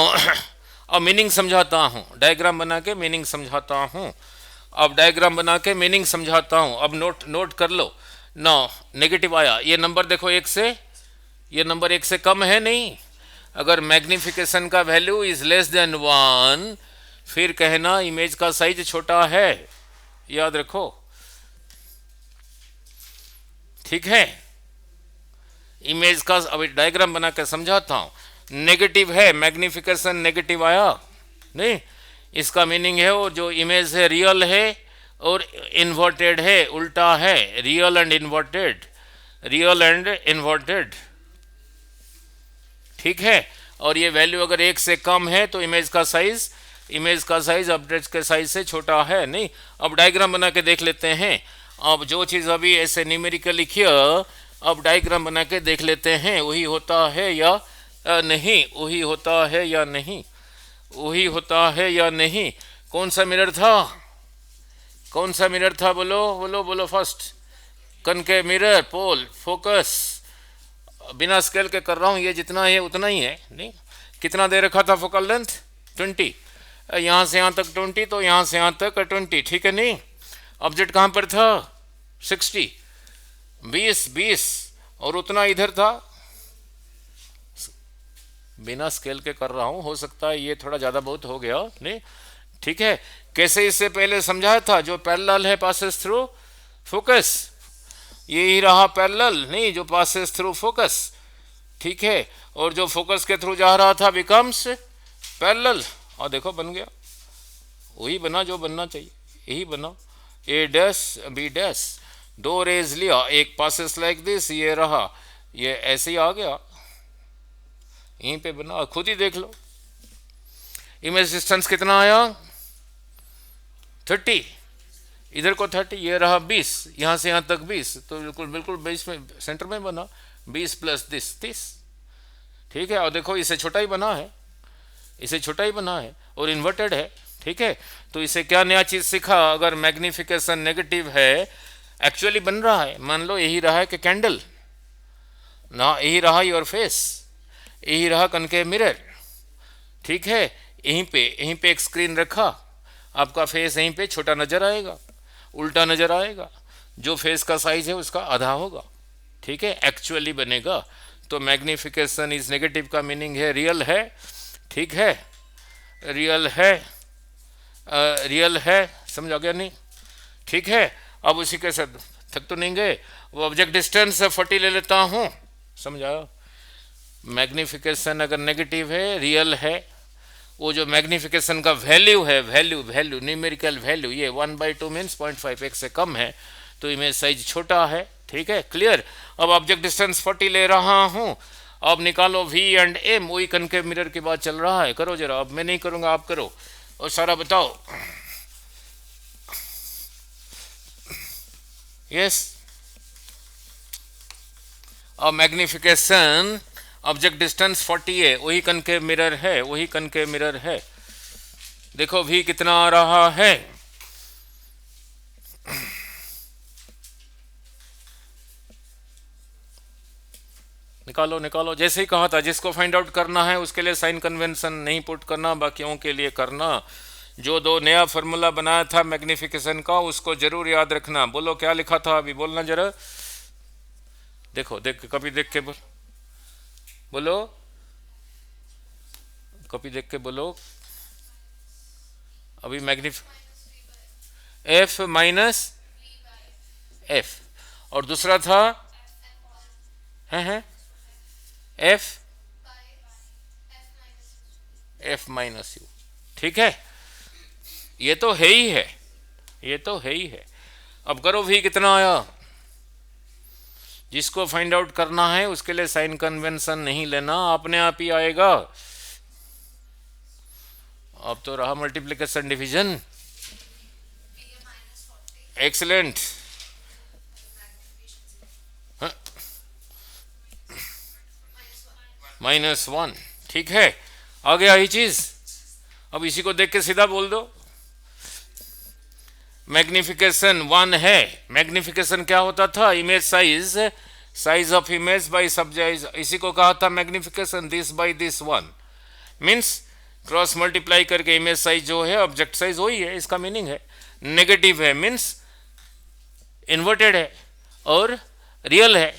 अब मीनिंग समझाता हूँ, डायग्राम बना के मीनिंग समझाता हूँ। अब डायग्राम बना के मीनिंग समझाता हूँ। अब नोट कर लो ना। नेगेटिव आया, ये नंबर देखो एक से, ये नंबर एक से कम है नहीं। अगर मैग्निफिकेशन का वैल्यू इज लेस देन 1 फिर कहना इमेज का साइज छोटा है, याद रखो, ठीक है। इमेज का अभी डायग्राम बना के समझाता हूं। नेगेटिव है, मैग्निफिकेशन नेगेटिव आया नहीं, इसका मीनिंग है वो जो इमेज है रियल है और इन्वर्टेड है, उल्टा है, real and inverted, real and inverted, ठीक है। और ये वैल्यू अगर एक से कम है तो इमेज का साइज ऑब्जेक्ट के साइज से छोटा है नहीं। अब डायग्राम बना के देख लेते हैं। अब जो चीज़ अभी ऐसे न्यूमेरिकल लिखी है, अब डायग्राम बना के देख लेते हैं वही होता है या नहीं, वही होता है या नहीं, वही होता है या नहीं। कौन सा मिरर था, कौन सा मिरर था? बोलो बोलो बोलो फर्स्ट। कनकेव मिरर, पोल, फोकस। बिना स्केल के कर रहा हूँ, ये जितना है उतना ही है नहीं। कितना दे रखा था फोकल लेंथ? 20। यहाँ से यहाँ तक 20, तो यहाँ से यहाँ तक 20, ठीक है नहीं। ऑब्जेक्ट कहाँ पर था? 60, 20 और उतना इधर था। बिना स्केल के कर रहा हूँ, हो सकता है ये थोड़ा ज़्यादा बहुत हो गया नहीं, ठीक है। कैसे इससे पहले समझाया था, जो पैरेलल है पासेस थ्रू फोकस, ये ही रहा पैरेलल नहीं जो पासेस थ्रू फोकस, ठीक है। और जो फोकस के थ्रू जा रहा था बिकम्स पैरेलल, और देखो बन गया, वही बना जो बनना चाहिए, यही बना। ए डैश बी डैश, दो रेज लिया, एक पासेस लाइक दिस, ये रहा, ये ऐसे ही आ गया, यहीं पे बना, खुद ही देख लो। इमेज डिस्टेंस कितना आया? 30, इधर को 30, ये रहा 20, यहाँ से यहाँ तक 20, तो बिल्कुल बिल्कुल 20 में सेंटर में बना, 20 प्लस 30, ठीक है। और देखो इसे छोटा ही बना है, इसे छोटा ही बना है और इन्वर्टेड है, ठीक है। तो इसे क्या नया चीज़ सीखा? अगर मैग्निफिकेशन नेगेटिव है, एक्चुअली बन रहा है, मान लो यही रहा है कि कैंडल ना, यही रहा योर फेस, यही रहा कनकेव मिरर, ठीक है। यहीं पे एक स्क्रीन रखा, आपका फेस यहीं पे छोटा नजर आएगा, उल्टा नजर आएगा, जो फेस का साइज है उसका आधा होगा, ठीक है, एक्चुअली बनेगा। तो मैग्निफिकेशन इज नेगेटिव का मीनिंग है रियल है, ठीक है, रियल है, रियल है, समझ आ गया नहीं, ठीक है। अब उसी के साथ थक तो नहीं गए, वो ऑब्जेक्ट डिस्टेंस 40 ले लेता हूँ, समझ आया। मैग्निफिकेशन अगर नेगेटिव है, रियल है, वो जो मैग्निफिकेशन का वैल्यू है, वैल्यू न्यूमेरिकल वैल्यू, ये 1/2 मीन्स 0.5 एक से कम है, तो इमेज साइज छोटा है, ठीक है, क्लियर। अब ऑब्जेक्ट डिस्टेंस 40 ले रहा हूँ, अब निकालो v एंड m, वही कनकेव मिरर की बात चल रहा है, करो जरा, अब मैं नहीं करूँगा आप करो और सारा बताओ। यस, अब मैग्निफिकेशन ऑब्जेक्ट डिस्टेंस 40 है, वही कनकेव मिरर है, वही कनकेव मिरर है। देखो v कितना आ रहा है, निकालो निकालो, जैसे ही कहा था, जिसको फाइंड आउट करना है उसके लिए साइन कन्वेंशन नहीं पुट करना, बाकियों के लिए करना। जो दो नया फार्मूला बनाया था मैग्निफिकेशन का, उसको जरूर याद रखना। बोलो क्या लिखा था अभी, बोलना जरा, देखो देख, कभी देख के बोलो, कॉपी देख के बोलो। अभी मैग्निफ f माइनस f, और दूसरा था है एफ एफ माइनस यू। ठीक है, ये तो है ही है, ये तो है ही है। अब करो भी कितना आया, जिसको फाइंड आउट करना है उसके लिए साइन कन्वेंशन नहीं लेना, अपने आप ही आएगा। अब तो रहा मल्टीप्लिकेशन डिवीजन। एक्सीलेंट। -1। ठीक है, आ गया ये चीज। अब इसी को देख के सीधा बोल दो, मैग्निफिकेशन 1 है। मैग्निफिकेशन क्या होता था, image size, size of image by subject, इसी को कहा था magnification. This by this 1 means cross multiply करके इमेज साइज जो है ऑब्जेक्ट साइज वही है, इसका मीनिंग है। नेगेटिव है मीन्स इन्वर्टेड है और रियल है।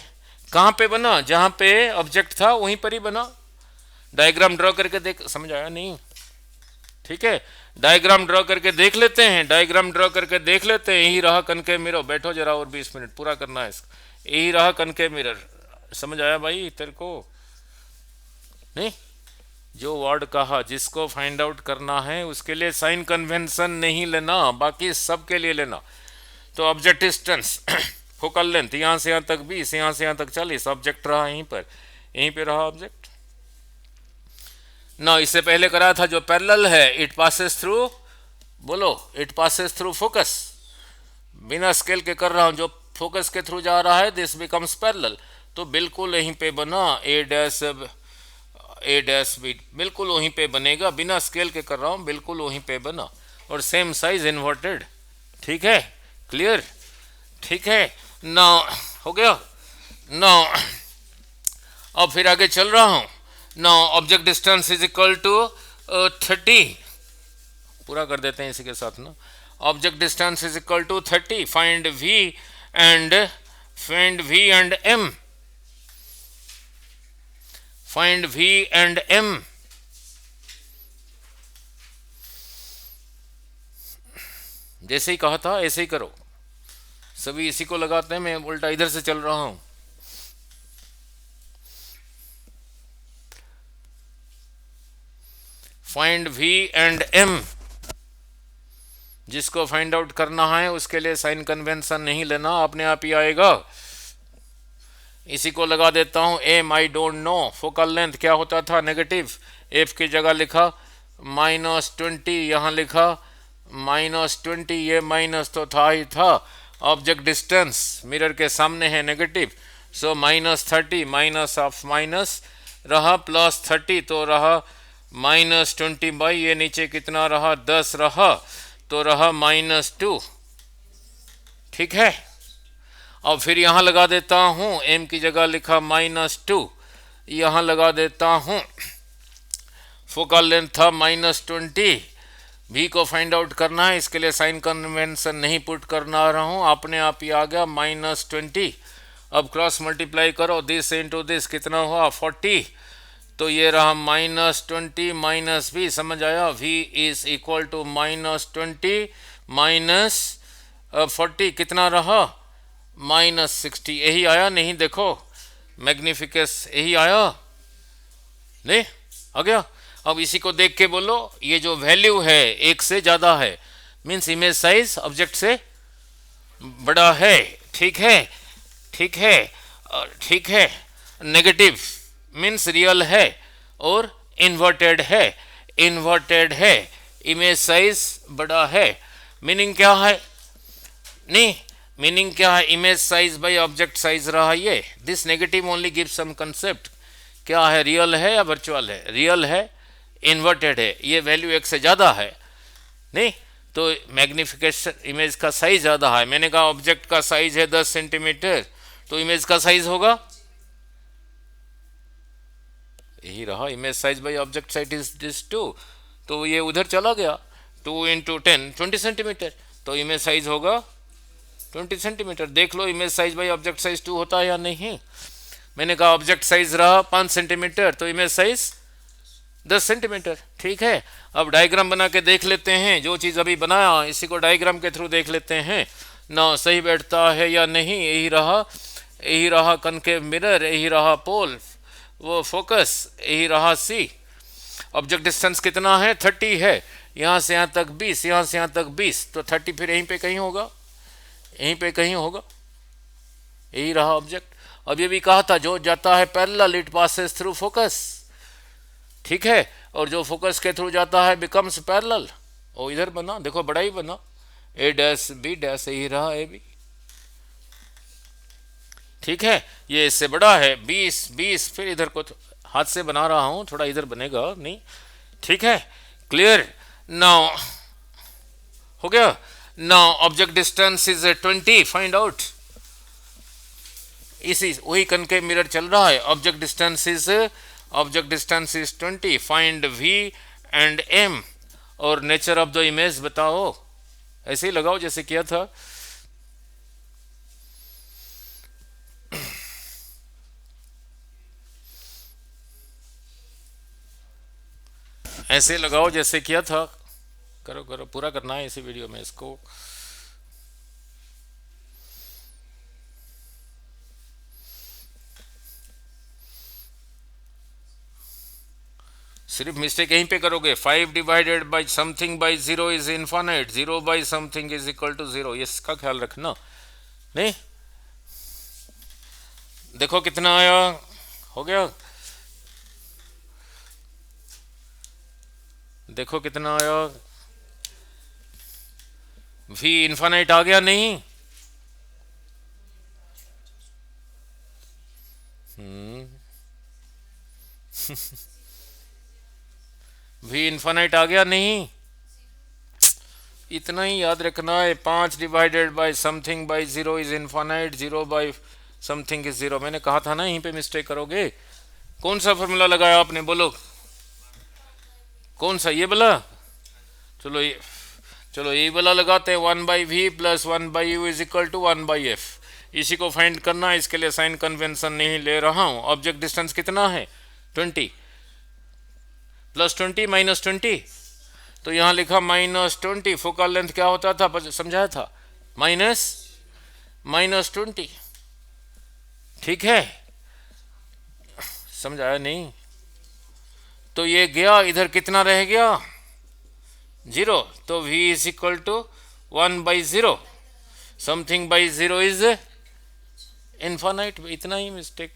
कहाँ पे बना, जहाँ पे ऑब्जेक्ट था वहीं पर ही बना। डायग्राम ड्रॉ करके देख, समझ आया नहीं? ठीक है, डायग्राम ड्रॉ करके देख लेते हैं, डायग्राम ड्रॉ करके देख लेते हैं। यही रहा कनके मिरर, बैठो जरा और 20 मिनट पूरा करना है इसका। यही रहा कनके मिरर, समझ आया भाई तेरे को? नहीं, जो वर्ड कहा जिसको फाइंड आउट करना है उसके लिए साइन कन्वेंशन नहीं लेना, बाकी सब के लिए लेना। तो ऑब्जेक्ट डिस्टेंस, फोकल लेंथ यहाँ से यहाँ तक 20, यहाँ से यहाँ तक 40, ऑब्जेक्ट रहा यहीं पर, यहीं पे रहा ऑब्जेक्ट ना। इससे पहले करा था जो पैरेलल है, इट पासेस थ्रू, बोलो, इट पासेस थ्रू फोकस। बिना स्केल के कर रहा हूं, जो फोकस के थ्रू जा रहा है दिस बिकम्स पैरेलल। तो बिल्कुल यहीं पे बना ए डैश बी, बिल्कुल वहीं पे बनेगा, बिना स्केल के कर रहा हूं, बिल्कुल वहीं पे बना। और सेम साइज इन्वर्टेड। ठीक है, क्लियर? ठीक है, नाउ हो गया। नाउ अब फिर आगे चल रहा हूं। Now object distance is equal to 30, पूरा कर देते हैं इसी के साथ ना। Object distance is equal to 30, find v and m, find v and m। जैसे ही कहा था ऐसे ही करो, सभी इसी को लगाते हैं, मैं उल्टा इधर से चल रहा हूं। फाइंड v एंड m, जिसको फाइंड आउट करना है उसके लिए साइन कन्वेंशन नहीं लेना, अपने आप ही आएगा। इसी को लगा देता हूं, m I don't know. Focal length क्या होता था, नेगेटिव, f की जगह लिखा -20, यहां लिखा -20, ये माइनस तो था ही था। ऑब्जेक्ट डिस्टेंस मिरर के सामने है negative, so -30, minus of minus रहा +30, तो रहा -20 बाई ये नीचे कितना रहा, 10 रहा, तो रहा -2। ठीक है, अब फिर यहां लगा देता हूं, m की जगह लिखा -2, यहां लगा देता हूं, फोकल लेंथ था -20, v को फाइंड आउट करना है, इसके लिए साइन कन्वेंशन नहीं पुट करना रहा हूं, अपने आप ही आ गया -20। अब क्रॉस मल्टीप्लाई करो, दिस इंटू दिस कितना हुआ 40, तो ये रहा -20 माइनस v, समझ आया? v is equal to -20 minus 40, कितना रहा -60। यही आया नहीं? देखो मैग्निफिकेस यही आया नहीं, आ गया। अब इसी को देख के बोलो, ये जो वैल्यू है 1 से ज़्यादा है, मीन्स इमेज साइज ऑब्जेक्ट से बड़ा है। ठीक है, ठीक है, ठीक है। नेगेटिव मीन्स रियल है और इन्वर्टेड है, इन्वर्टेड है, इमेज साइज बड़ा है। मीनिंग क्या है? नहीं, मीनिंग क्या है, image size by object size रहा ये। This negative only give some concept. क्या है, रियल है या वर्चुअल है? रियल है, इन्वर्टेड है, ये वैल्यू 1 से ज़्यादा है नहीं, तो मैग्निफिकेशन इमेज का साइज ज़्यादा है। मैंने कहा ऑब्जेक्ट का साइज है 10 सेंटीमीटर, तो इमेज का साइज होगा यही रहा, image size by object size is this 2, तो ये उधर चला गया, 2 इंटू 10 20 सेंटीमीटर, तो इमेज साइज होगा 20 सेंटीमीटर। देख लो image size by object size 2 होता है या नहीं। मैंने कहा ऑब्जेक्ट साइज रहा 5 सेंटीमीटर, तो इमेज साइज 10 सेंटीमीटर। ठीक है, अब डायग्राम बना के देख लेते हैं, जो चीज़ अभी बनाया इसी को डायग्राम के थ्रू देख लेते हैं। ना सही बैठता है या नहीं, यही रहा कनकेव मिरर, यही रहा पोल वो फोकस, यही रहा सी। ऑब्जेक्ट डिस्टेंस कितना है? 30 है। यहाँ से यहाँ तक 20, यहाँ से यहाँ तक 20, तो 30 फिर यहीं पे कहीं होगा, यहीं पे कहीं होगा। यही रहा ऑब्जेक्ट। अब ये भी कहा था जो जाता है parallel it passes through focus, ठीक है, और जो फोकस के थ्रू जाता है बिकम्स पैरेलल। और इधर बना, देखो बड़ा ही बना, ए डैश बी डैश, यही रहा ए बी, ठीक है। ये इससे बड़ा है 20 20, फिर इधर को हाथ से बना रहा हूं, थोड़ा इधर बनेगा नहीं, ठीक है। क्लियर? नाउ हो गया। Now object distance is 20, find out. इसी वही कनकेव मिरर चल रहा है। Object distance is 20, find V and M, और नेचर ऑफ द इमेज बताओ। ऐसे ही लगाओ जैसे किया था। ऐसे लगाओ जैसे किया था। करो करो, पूरा करना है इसी वीडियो में इसको। सिर्फ मिस्टेक यहीं पे करोगे। 5 divided by something by 0 is infinite, 0 by something is equal to 0, इसका ख्याल रखना। नहीं, देखो कितना आया, हो गया, देखो कितना आया, v इनफाइनाइट आ गया नहीं? v इनफाइनाइट आ गया नहीं? इतना ही याद रखना है। 5 divided by something by 0 is infinite, 0 by something is 0। मैंने कहा था ना यहीं पे मिस्टेक करोगे। कौन सा फॉर्मूला लगाया आपने, बोलो कौन सा? ये वाला? चलो ये वाला लगाते हैं। 1 by V plus 1 by U is equal to 1 by F. इसी को फाइंड करना है, इसके लिए साइन कन्वेंशन नहीं ले रहा हूं। ऑब्जेक्ट डिस्टेंस कितना है? 20 प्लस 20 माइनस 20, तो यहां लिखा -20। फोकल लेंथ क्या होता था, समझाया था, -20, ठीक है, समझाया नहीं? तो ये गया, इधर कितना रह गया? 0, तो v is equal to 1 by 0, something by 0 is infinite. इतना ही मिस्टेक।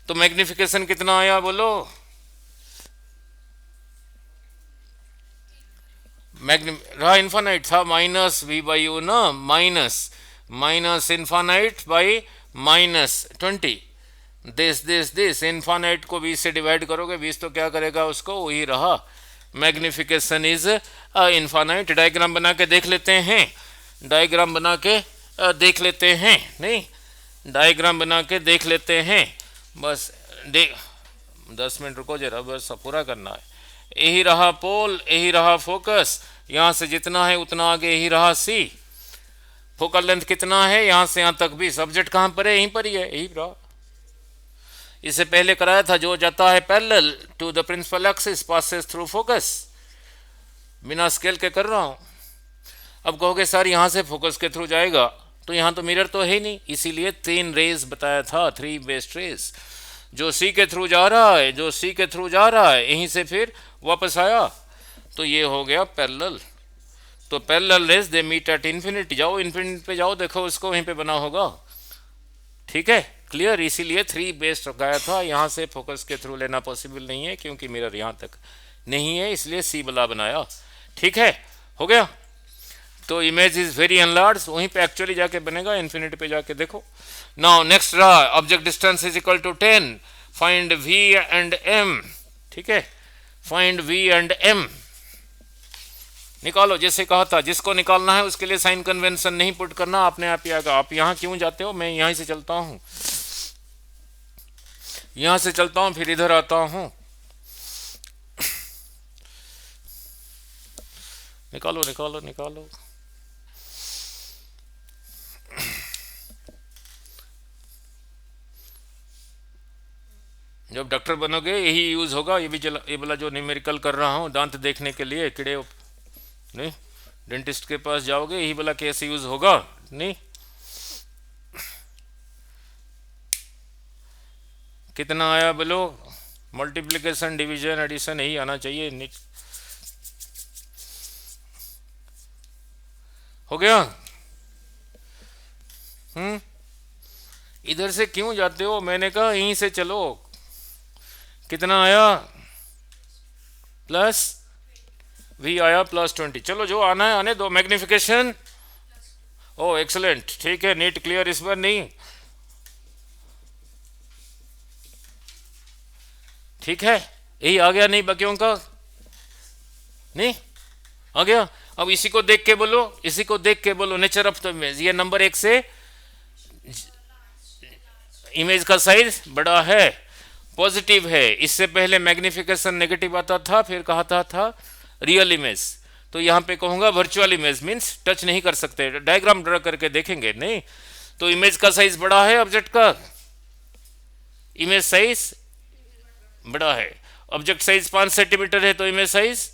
तो मैग्निफिकेशन कितना आया, बोलो? रहा इनफाइनाइट था, माइनस वी बाई यू ना, minus infinite by -20। This infinite को 20 से डिवाइड करोगे, 20 तो क्या करेगा उसको, वही रहा। Magnification is infinite. डायग्राम बना के देख लेते हैं, डायग्राम बना के देख लेते हैं, नहीं, डायग्राम बना के देख लेते हैं। बस 10 मिनट रुको जरा, बस पूरा करना है। यही रहा पोल, यही रहा फोकस, यहाँ से जितना है उतना आगे यही रहा सी। फोकल लेंथ कितना है, यहाँ से यहाँ तक 20। सब्जेक्ट कहाँ पर है? यहीं पर ही है, यही रहा। इसे पहले कराया था, जो जाता है parallel to the principal axis passes through focus. बिना स्केल के कर रहा हूँ। अब कहोगे सर यहाँ से फोकस के थ्रू जाएगा, तो यहाँ तो मिरर तो है ही नहीं, इसीलिए 3 रेज बताया था, 3 बेस्ट रेज। जो सी के थ्रू जा रहा है, जो सी के थ्रू जा रहा है, यहीं से फिर वापस आया, तो ये हो गया पैरेलल। तो parallel rays they meet at infinity. जाओ इन्फिनिटी पे जाओ, देखो उसको वहीं पे बना होगा, ठीक है, क्लियर। इसीलिए 3 बेस्ट लगाया था। यहाँ से फोकस के थ्रू लेना पॉसिबल नहीं है क्योंकि मिरर यहाँ तक नहीं है, इसलिए सी वाला बनाया, ठीक है, हो गया। तो इमेज इज वेरी अनलार्ज, वहीं पे एक्चुअली जाके बनेगा, इन्फिनिटी पे जाके देखो। नाउ नेक्स्ट रहा object distance is equal to 10, find V and M, ठीक है, फाइंड वी एंड एम निकालो। जैसे कहा था, जिसको निकालना है उसके लिए साइन कन्वेंशन नहीं पुट करना, अपने आप ही आएगा। आप यहाँ क्यों जाते हो, मैं यहाँ से चलता हूँ, यहाँ से चलता हूँ, फिर इधर आता हूँ। निकालो निकालो निकालो। जब डॉक्टर बनोगे यही यूज होगा। ये भी ये वाला जो न्यूमेरिकल कर रहा हूँ दांत देखने के लिए, कीड़े नहीं, डेंटिस्ट के पास जाओगे यही वाला केस यूज होगा नहीं। कितना आया बोलो, मल्टीप्लिकेशन डिवीजन एडिशन यही आना चाहिए। हो गया। इधर से क्यों जाते हो, मैंने कहा यहीं से चलो। कितना आया, प्लस वी आया +20। चलो जो आना है आने दो। मैग्निफिकेशन, ओ एक्सलेंट, ठीक है, नीट क्लियर इस बार नहीं, ठीक है, यही आ गया नहीं बाकियों का, नहीं आ गया। अब इसी को देख के बोलो, इसी को देख के बोलो, नेचर ऑफ द इमेज, ये नंबर 1 से इमेज का साइज बड़ा है, पॉजिटिव है। इससे पहले मैग्निफिकेशन नेगेटिव आता था, फिर कहता था रियल इमेज, तो यहाँ पे कहूँगा वर्चुअल इमेज, मीन्स टच नहीं कर सकते। डायग्राम ड्रा करके देखेंगे नहीं, तो इमेज का साइज बड़ा है, ऑब्जेक्ट का इमेज साइज बड़ा है। ऑब्जेक्ट साइज 5 सेंटीमीटर है तो image size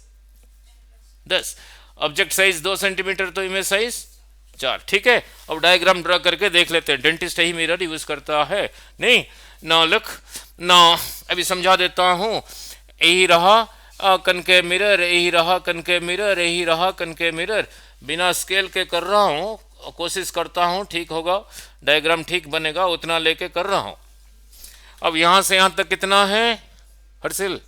10, object size 2 centimetre तो इमेज साइज 4, ठीक है। अब डायग्राम ड्रा करके देख लेते हैं, डेंटिस्ट यही मिरर यूज करता है नहीं। ना लुक ना, अभी समझा देता हूँ। यही रहा कनके मिरर, यही रहा कनके मिरर, यही रहा कनके मिरर। बिना स्केल के कर रहा हूँ, कोशिश करता हूँ ठीक होगा, डायग्राम ठीक बनेगा, उतना लेके कर रहा हूँ। अब यहाँ से यहाँ तक कितना है हर्षिल,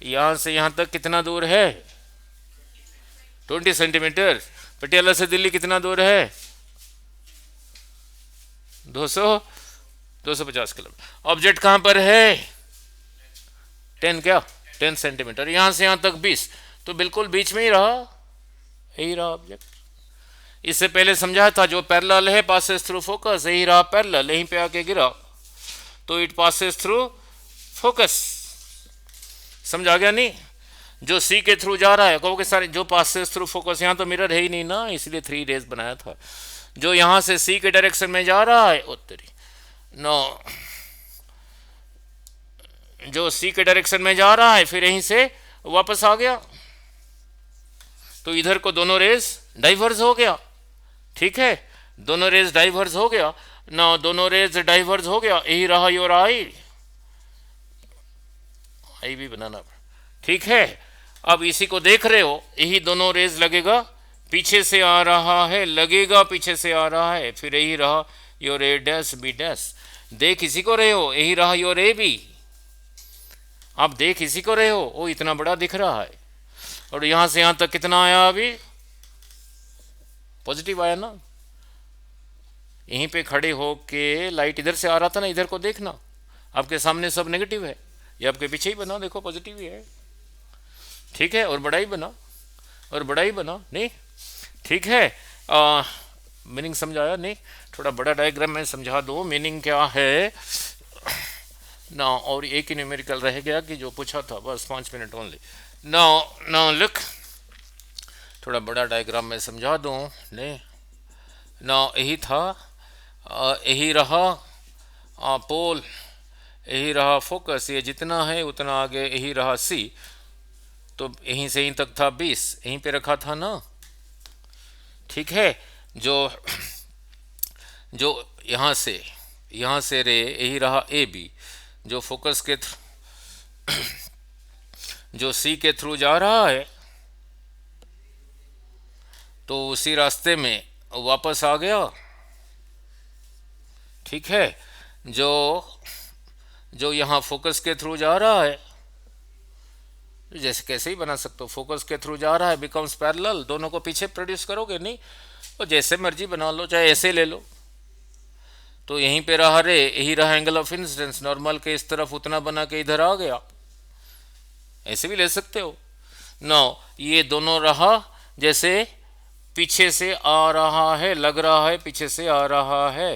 यहाँ से यहाँ तक कितना दूर है, 20 सेंटीमीटर। पटियाला से दिल्ली कितना दूर है, 250 किलोमीटर। ऑब्जेक्ट कहाँ पर है, 10 सेंटीमीटर। यहाँ से यहाँ तक 20, तो बिल्कुल बीच में ही रहा, यही रहा ऑब्जेक्ट। इससे पहले समझा था जो पैरेलल है पासेस थ्रू फोकस, यही रहा पैरेलल, यहीं पे आके गिरा तो इट पासेस थ्रू फोकस। समझ आ गया नहीं। जो सी के थ्रू जा रहा है, कहोगे सारे जो पासेस थ्रू फोकस, यहाँ तो मिरर है ही नहीं ना, इसलिए 3 रेज बनाया था। जो यहाँ से सी के डायरेक्शन में जा रहा है उत्तरी नो, जो सी के डायरेक्शन में जा रहा है फिर यहीं से वापस आ गया, तो इधर को दोनों रेज डाइवर्स हो गया, ठीक है, दोनों रेज डाइवर्स हो गया ना, दोनों रेज डाइवर्स हो गया, यही रहा योर आई भी बनाना, ठीक है। अब इसी को देख रहे हो, यही दोनों रेज लगेगा, पीछे से आ रहा है, लगेगा पीछे से आ रहा है, फिर यही रहा your A dash B dash. देख इसी को रहे हो, यही रहा योर ए बी, आप देख इसी को रहे हो, वो इतना बड़ा दिख रहा है। और यहां से यहां तक कितना आया, अभी पॉजिटिव आया ना। यहीं पे खड़े हो के लाइट इधर से आ रहा था ना, इधर को देखना, आपके सामने सब नेगेटिव है, ये आपके पीछे ही बना, देखो पॉजिटिव ही है, ठीक है। और बड़ा ही बना, और बड़ा ही बना नहीं, ठीक है। मीनिंग समझ आया नहीं, थोड़ा बड़ा डायग्राम में समझा दो मीनिंग क्या है ना। और एक ही न्यूमेरिकल रह गया कि जो पूछा था, बस 5 मिनट ओनली। ना लुक, थोड़ा बड़ा डायग्राम में समझा दूँ नहीं ना। यही था, यही रहा पोल, यही रहा फोकस, ये जितना है उतना आगे, यही रहा सी, तो यहीं से यहीं तक था 20, यहीं पे रखा था ना, ठीक है। जो यहाँ से रे, यही रहा ए बी, जो फोकस के जो सी के थ्रू जा रहा है, तो उसी रास्ते में वापस आ गया, ठीक है। जो यहाँ फोकस के थ्रू जा रहा है, जैसे कैसे ही बना सकते हो, फोकस के थ्रू जा रहा है, बिकम्स पैरेलल, दोनों को पीछे प्रोड्यूस करोगे नहीं, और जैसे मर्जी बना लो, चाहे ऐसे ले लो। तो यहीं पे रहा रे, यही रहा एंगल ऑफ इंसिडेंस, नॉर्मल के इस तरफ उतना बना के इधर आ गया, ऐसे भी ले सकते हो। नो ये दोनों रहा, जैसे पीछे से आ रहा है, लग रहा है पीछे से आ रहा है,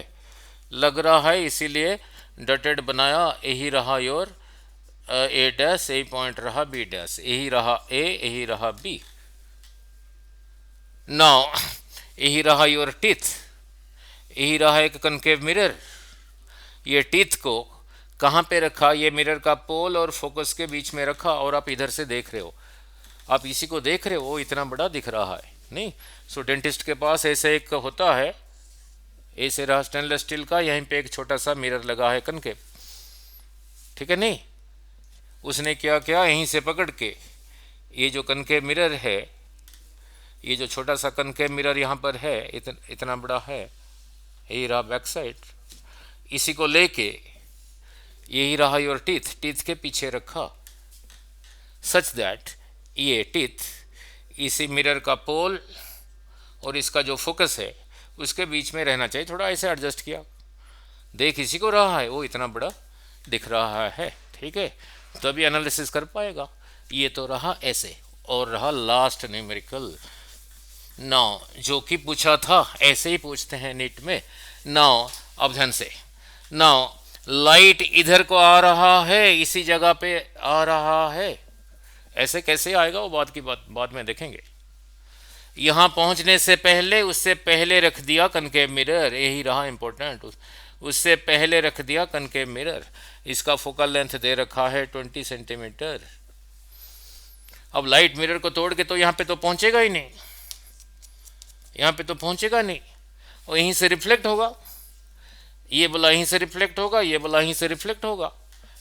लग रहा है, इसीलिए डॉटेड बनाया, यही रहा योर ए डैश, यही पॉइंट रहा बी डैश, यही रहा ए, यही रहा बी। नाउ यही रहा योर टीथ, यही रहा एक कनकेव मिरर। ये टीथ को कहाँ पे रखा, ये मिरर का पोल और फोकस के बीच में रखा, और आप इधर से देख रहे हो, आप इसी को देख रहे हो, वो इतना बड़ा दिख रहा है नहीं। सो डेंटिस्ट के पास ऐसे एक होता है, ऐसे रहा स्टेनलेस स्टील का, यहीं पे एक छोटा सा मिरर लगा है कनकेव, ठीक है नहीं। उसने क्या किया, यहीं से पकड़ के ये जो कनकेव मिरर है, ये जो छोटा सा कनकेव मिरर यहाँ पर है, इतना बड़ा है, यही रहा बैक साइड, इसी को लेके यही रहा योर टीथ, टीथ के पीछे रखा, सच दैट ये टीथ इसी मिरर का पोल और इसका जो फोकस है उसके बीच में रहना चाहिए, थोड़ा ऐसे एडजस्ट किया, देख इसी को रहा है, वो इतना बड़ा दिख रहा है, ठीक है, तभी एनालिसिस कर पाएगा। ये तो रहा ऐसे, और रहा लास्ट न्यूमेरिकल। नाउ जो कि पूछा था ऐसे ही पूछते हैं नीट में। नाउ अब ध्यान से, नाउ लाइट इधर को आ रहा है, इसी जगह पे आ रहा है, ऐसे कैसे आएगा वो बाद में देखेंगे। यहाँ पहुँचने से पहले, उससे पहले रख दिया कनकेव मिरर, यही रहा इंपॉर्टेंट, उससे पहले रख दिया कनकेव मिरर। इसका फोकल लेंथ दे रखा है 20 सेंटीमीटर। अब लाइट मिरर को तोड़ के तो यहाँ पे तो पहुँचेगा ही नहीं, यहाँ पे तो पहुँचेगा नहीं, और यहीं से रिफ्लेक्ट होगा, ये बोला यहीं से रिफ्लेक्ट होगा, ये बोला यहीं से रिफ्लेक्ट होगा,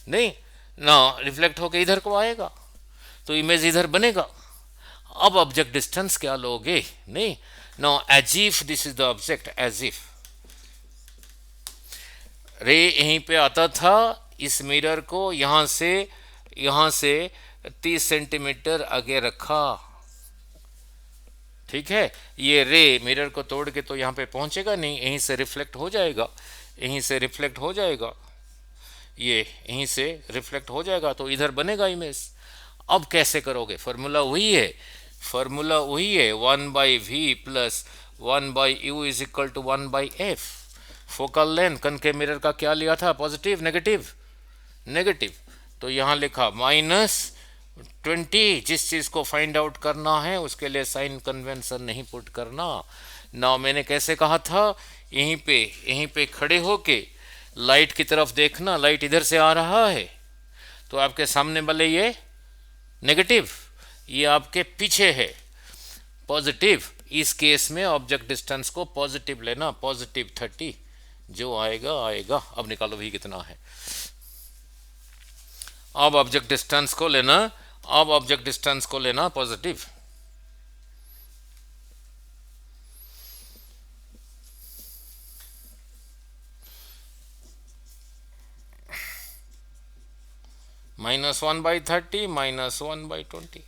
नहीं ना, रिफ्लेक्ट होके इधर को आएगा तो इमेज इधर बनेगा। अब ऑब्जेक्ट डिस्टेंस क्या लोगे, नहीं no, as if this is the object, as if ray यहीं पे आता था, इस मिरर को यहाँ से 30 सेंटीमीटर आगे रखा, ठीक है, ये रे मिरर को तोड़ के तो यहाँ पे पहुँचेगा नहीं, यहीं से रिफ्लेक्ट हो जाएगा, यहीं से रिफ्लेक्ट हो जाएगा, ये यहीं से रिफ्लेक्ट हो जाएगा तो इधर बनेगा इमेज। अब कैसे करोगे, फॉर्मूला वही है, फॉर्मूला वही है, 1/v plus 1/u is equal to 1/f। Focal length concave mirror का क्या लिया था, पॉजिटिव नेगेटिव, नेगेटिव, तो यहाँ लिखा -20। जिस चीज़ को फाइंड आउट करना है उसके लिए साइन कन्वेंशन नहीं पुट करना। ना मैंने कैसे कहा था, यहीं पे खड़े होके लाइट की तरफ देखना, लाइट इधर से आ रहा है तो आपके सामने वाले ये नेगेटिव, ये आपके पीछे है पॉजिटिव। इस केस में ऑब्जेक्ट डिस्टेंस को पॉजिटिव लेना, पॉजिटिव 30, जो आएगा आएगा। अब निकालो भी कितना है, अब ऑब्जेक्ट डिस्टेंस को लेना, अब ऑब्जेक्ट डिस्टेंस को लेना पॉजिटिव, -1/30 -1/20,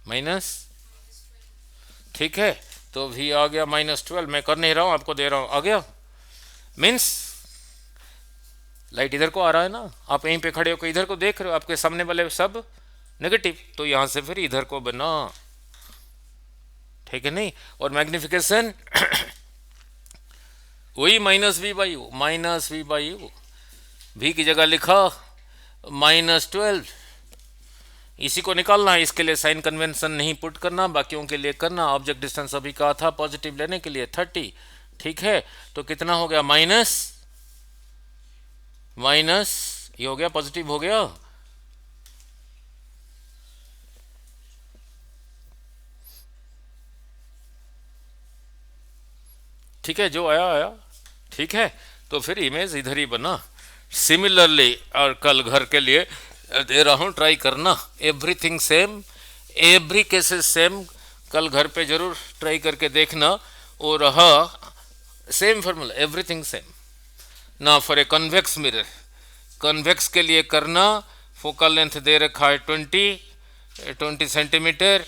माइनस, ठीक है, तो भी आ गया -12। मैं कर नहीं रहा हूँ, आपको दे रहा हूँ, आ गया। मीन्स लाइट इधर को आ रहा है ना, आप यहीं पे खड़े होकर इधर को देख रहे हो, आपके सामने वाले सब नेगेटिव, तो यहाँ से फिर इधर को बना, ठीक है नहीं। और मैग्निफिकेशन वही -v/u, -v/u, v की जगह लिखा -12, इसी को निकालना है, इसके लिए साइन कन्वेंशन नहीं पुट करना, बाकियों के लिए करना। ऑब्जेक्ट डिस्टेंस अभी कहा था पॉजिटिव लेने के लिए 30, ठीक है, तो कितना हो गया, माइनस ये हो गया, पॉजिटिव हो गया, ठीक है, जो आया आया, ठीक है, तो फिर इमेज इधर ही बना। सिमिलरली और कल घर के लिए दे रहा हूँ, ट्राई करना, everything same, every cases same, कल घर पे जरूर ट्राई करके देखना। और रहा सेम फार्मूला, एवरीथिंग सेम। ना for a convex mirror, convex के लिए करना, फोकल लेंथ दे रखा है 20 सेंटीमीटर।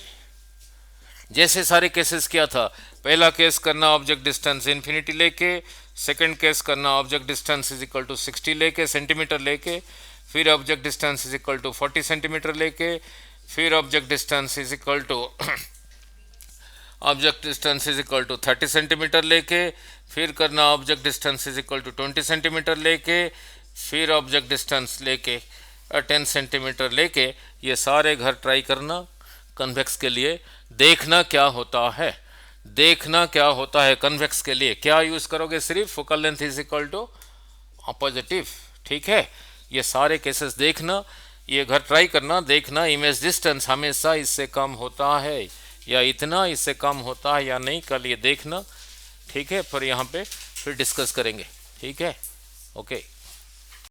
जैसे सारे केसेस किया था, पहला केस करना ऑब्जेक्ट डिस्टेंस इन्फिनिटी लेके, सेकंड केस करना object distance is equal to 60 लेके, सेंटीमीटर लेके, फिर object distance is equal to 40 centimetre लेके, फिर object distance is equal to object distance is equal to 30 centimetre लेके, फिर करना object distance is equal to 20 centimetre लेके, फिर ऑब्जेक्ट डिस्टेंस लेके 10 सेंटीमीटर लेके। ये सारे घर ट्राई करना, कन्वेक्स के लिए देखना क्या होता है, देखना क्या होता है कन्वेक्स के लिए क्या यूज करोगे, सिर्फ focal length is equal to positive. ठीक है, ये सारे केसेस देखना, ये घर ट्राई करना, देखना इमेज डिस्टेंस हमेशा इससे कम होता है या इतना इससे कम होता है या नहीं, कल ये देखना। ठीक है, पर यहाँ पे फिर डिस्कस करेंगे। ठीक है, ओके।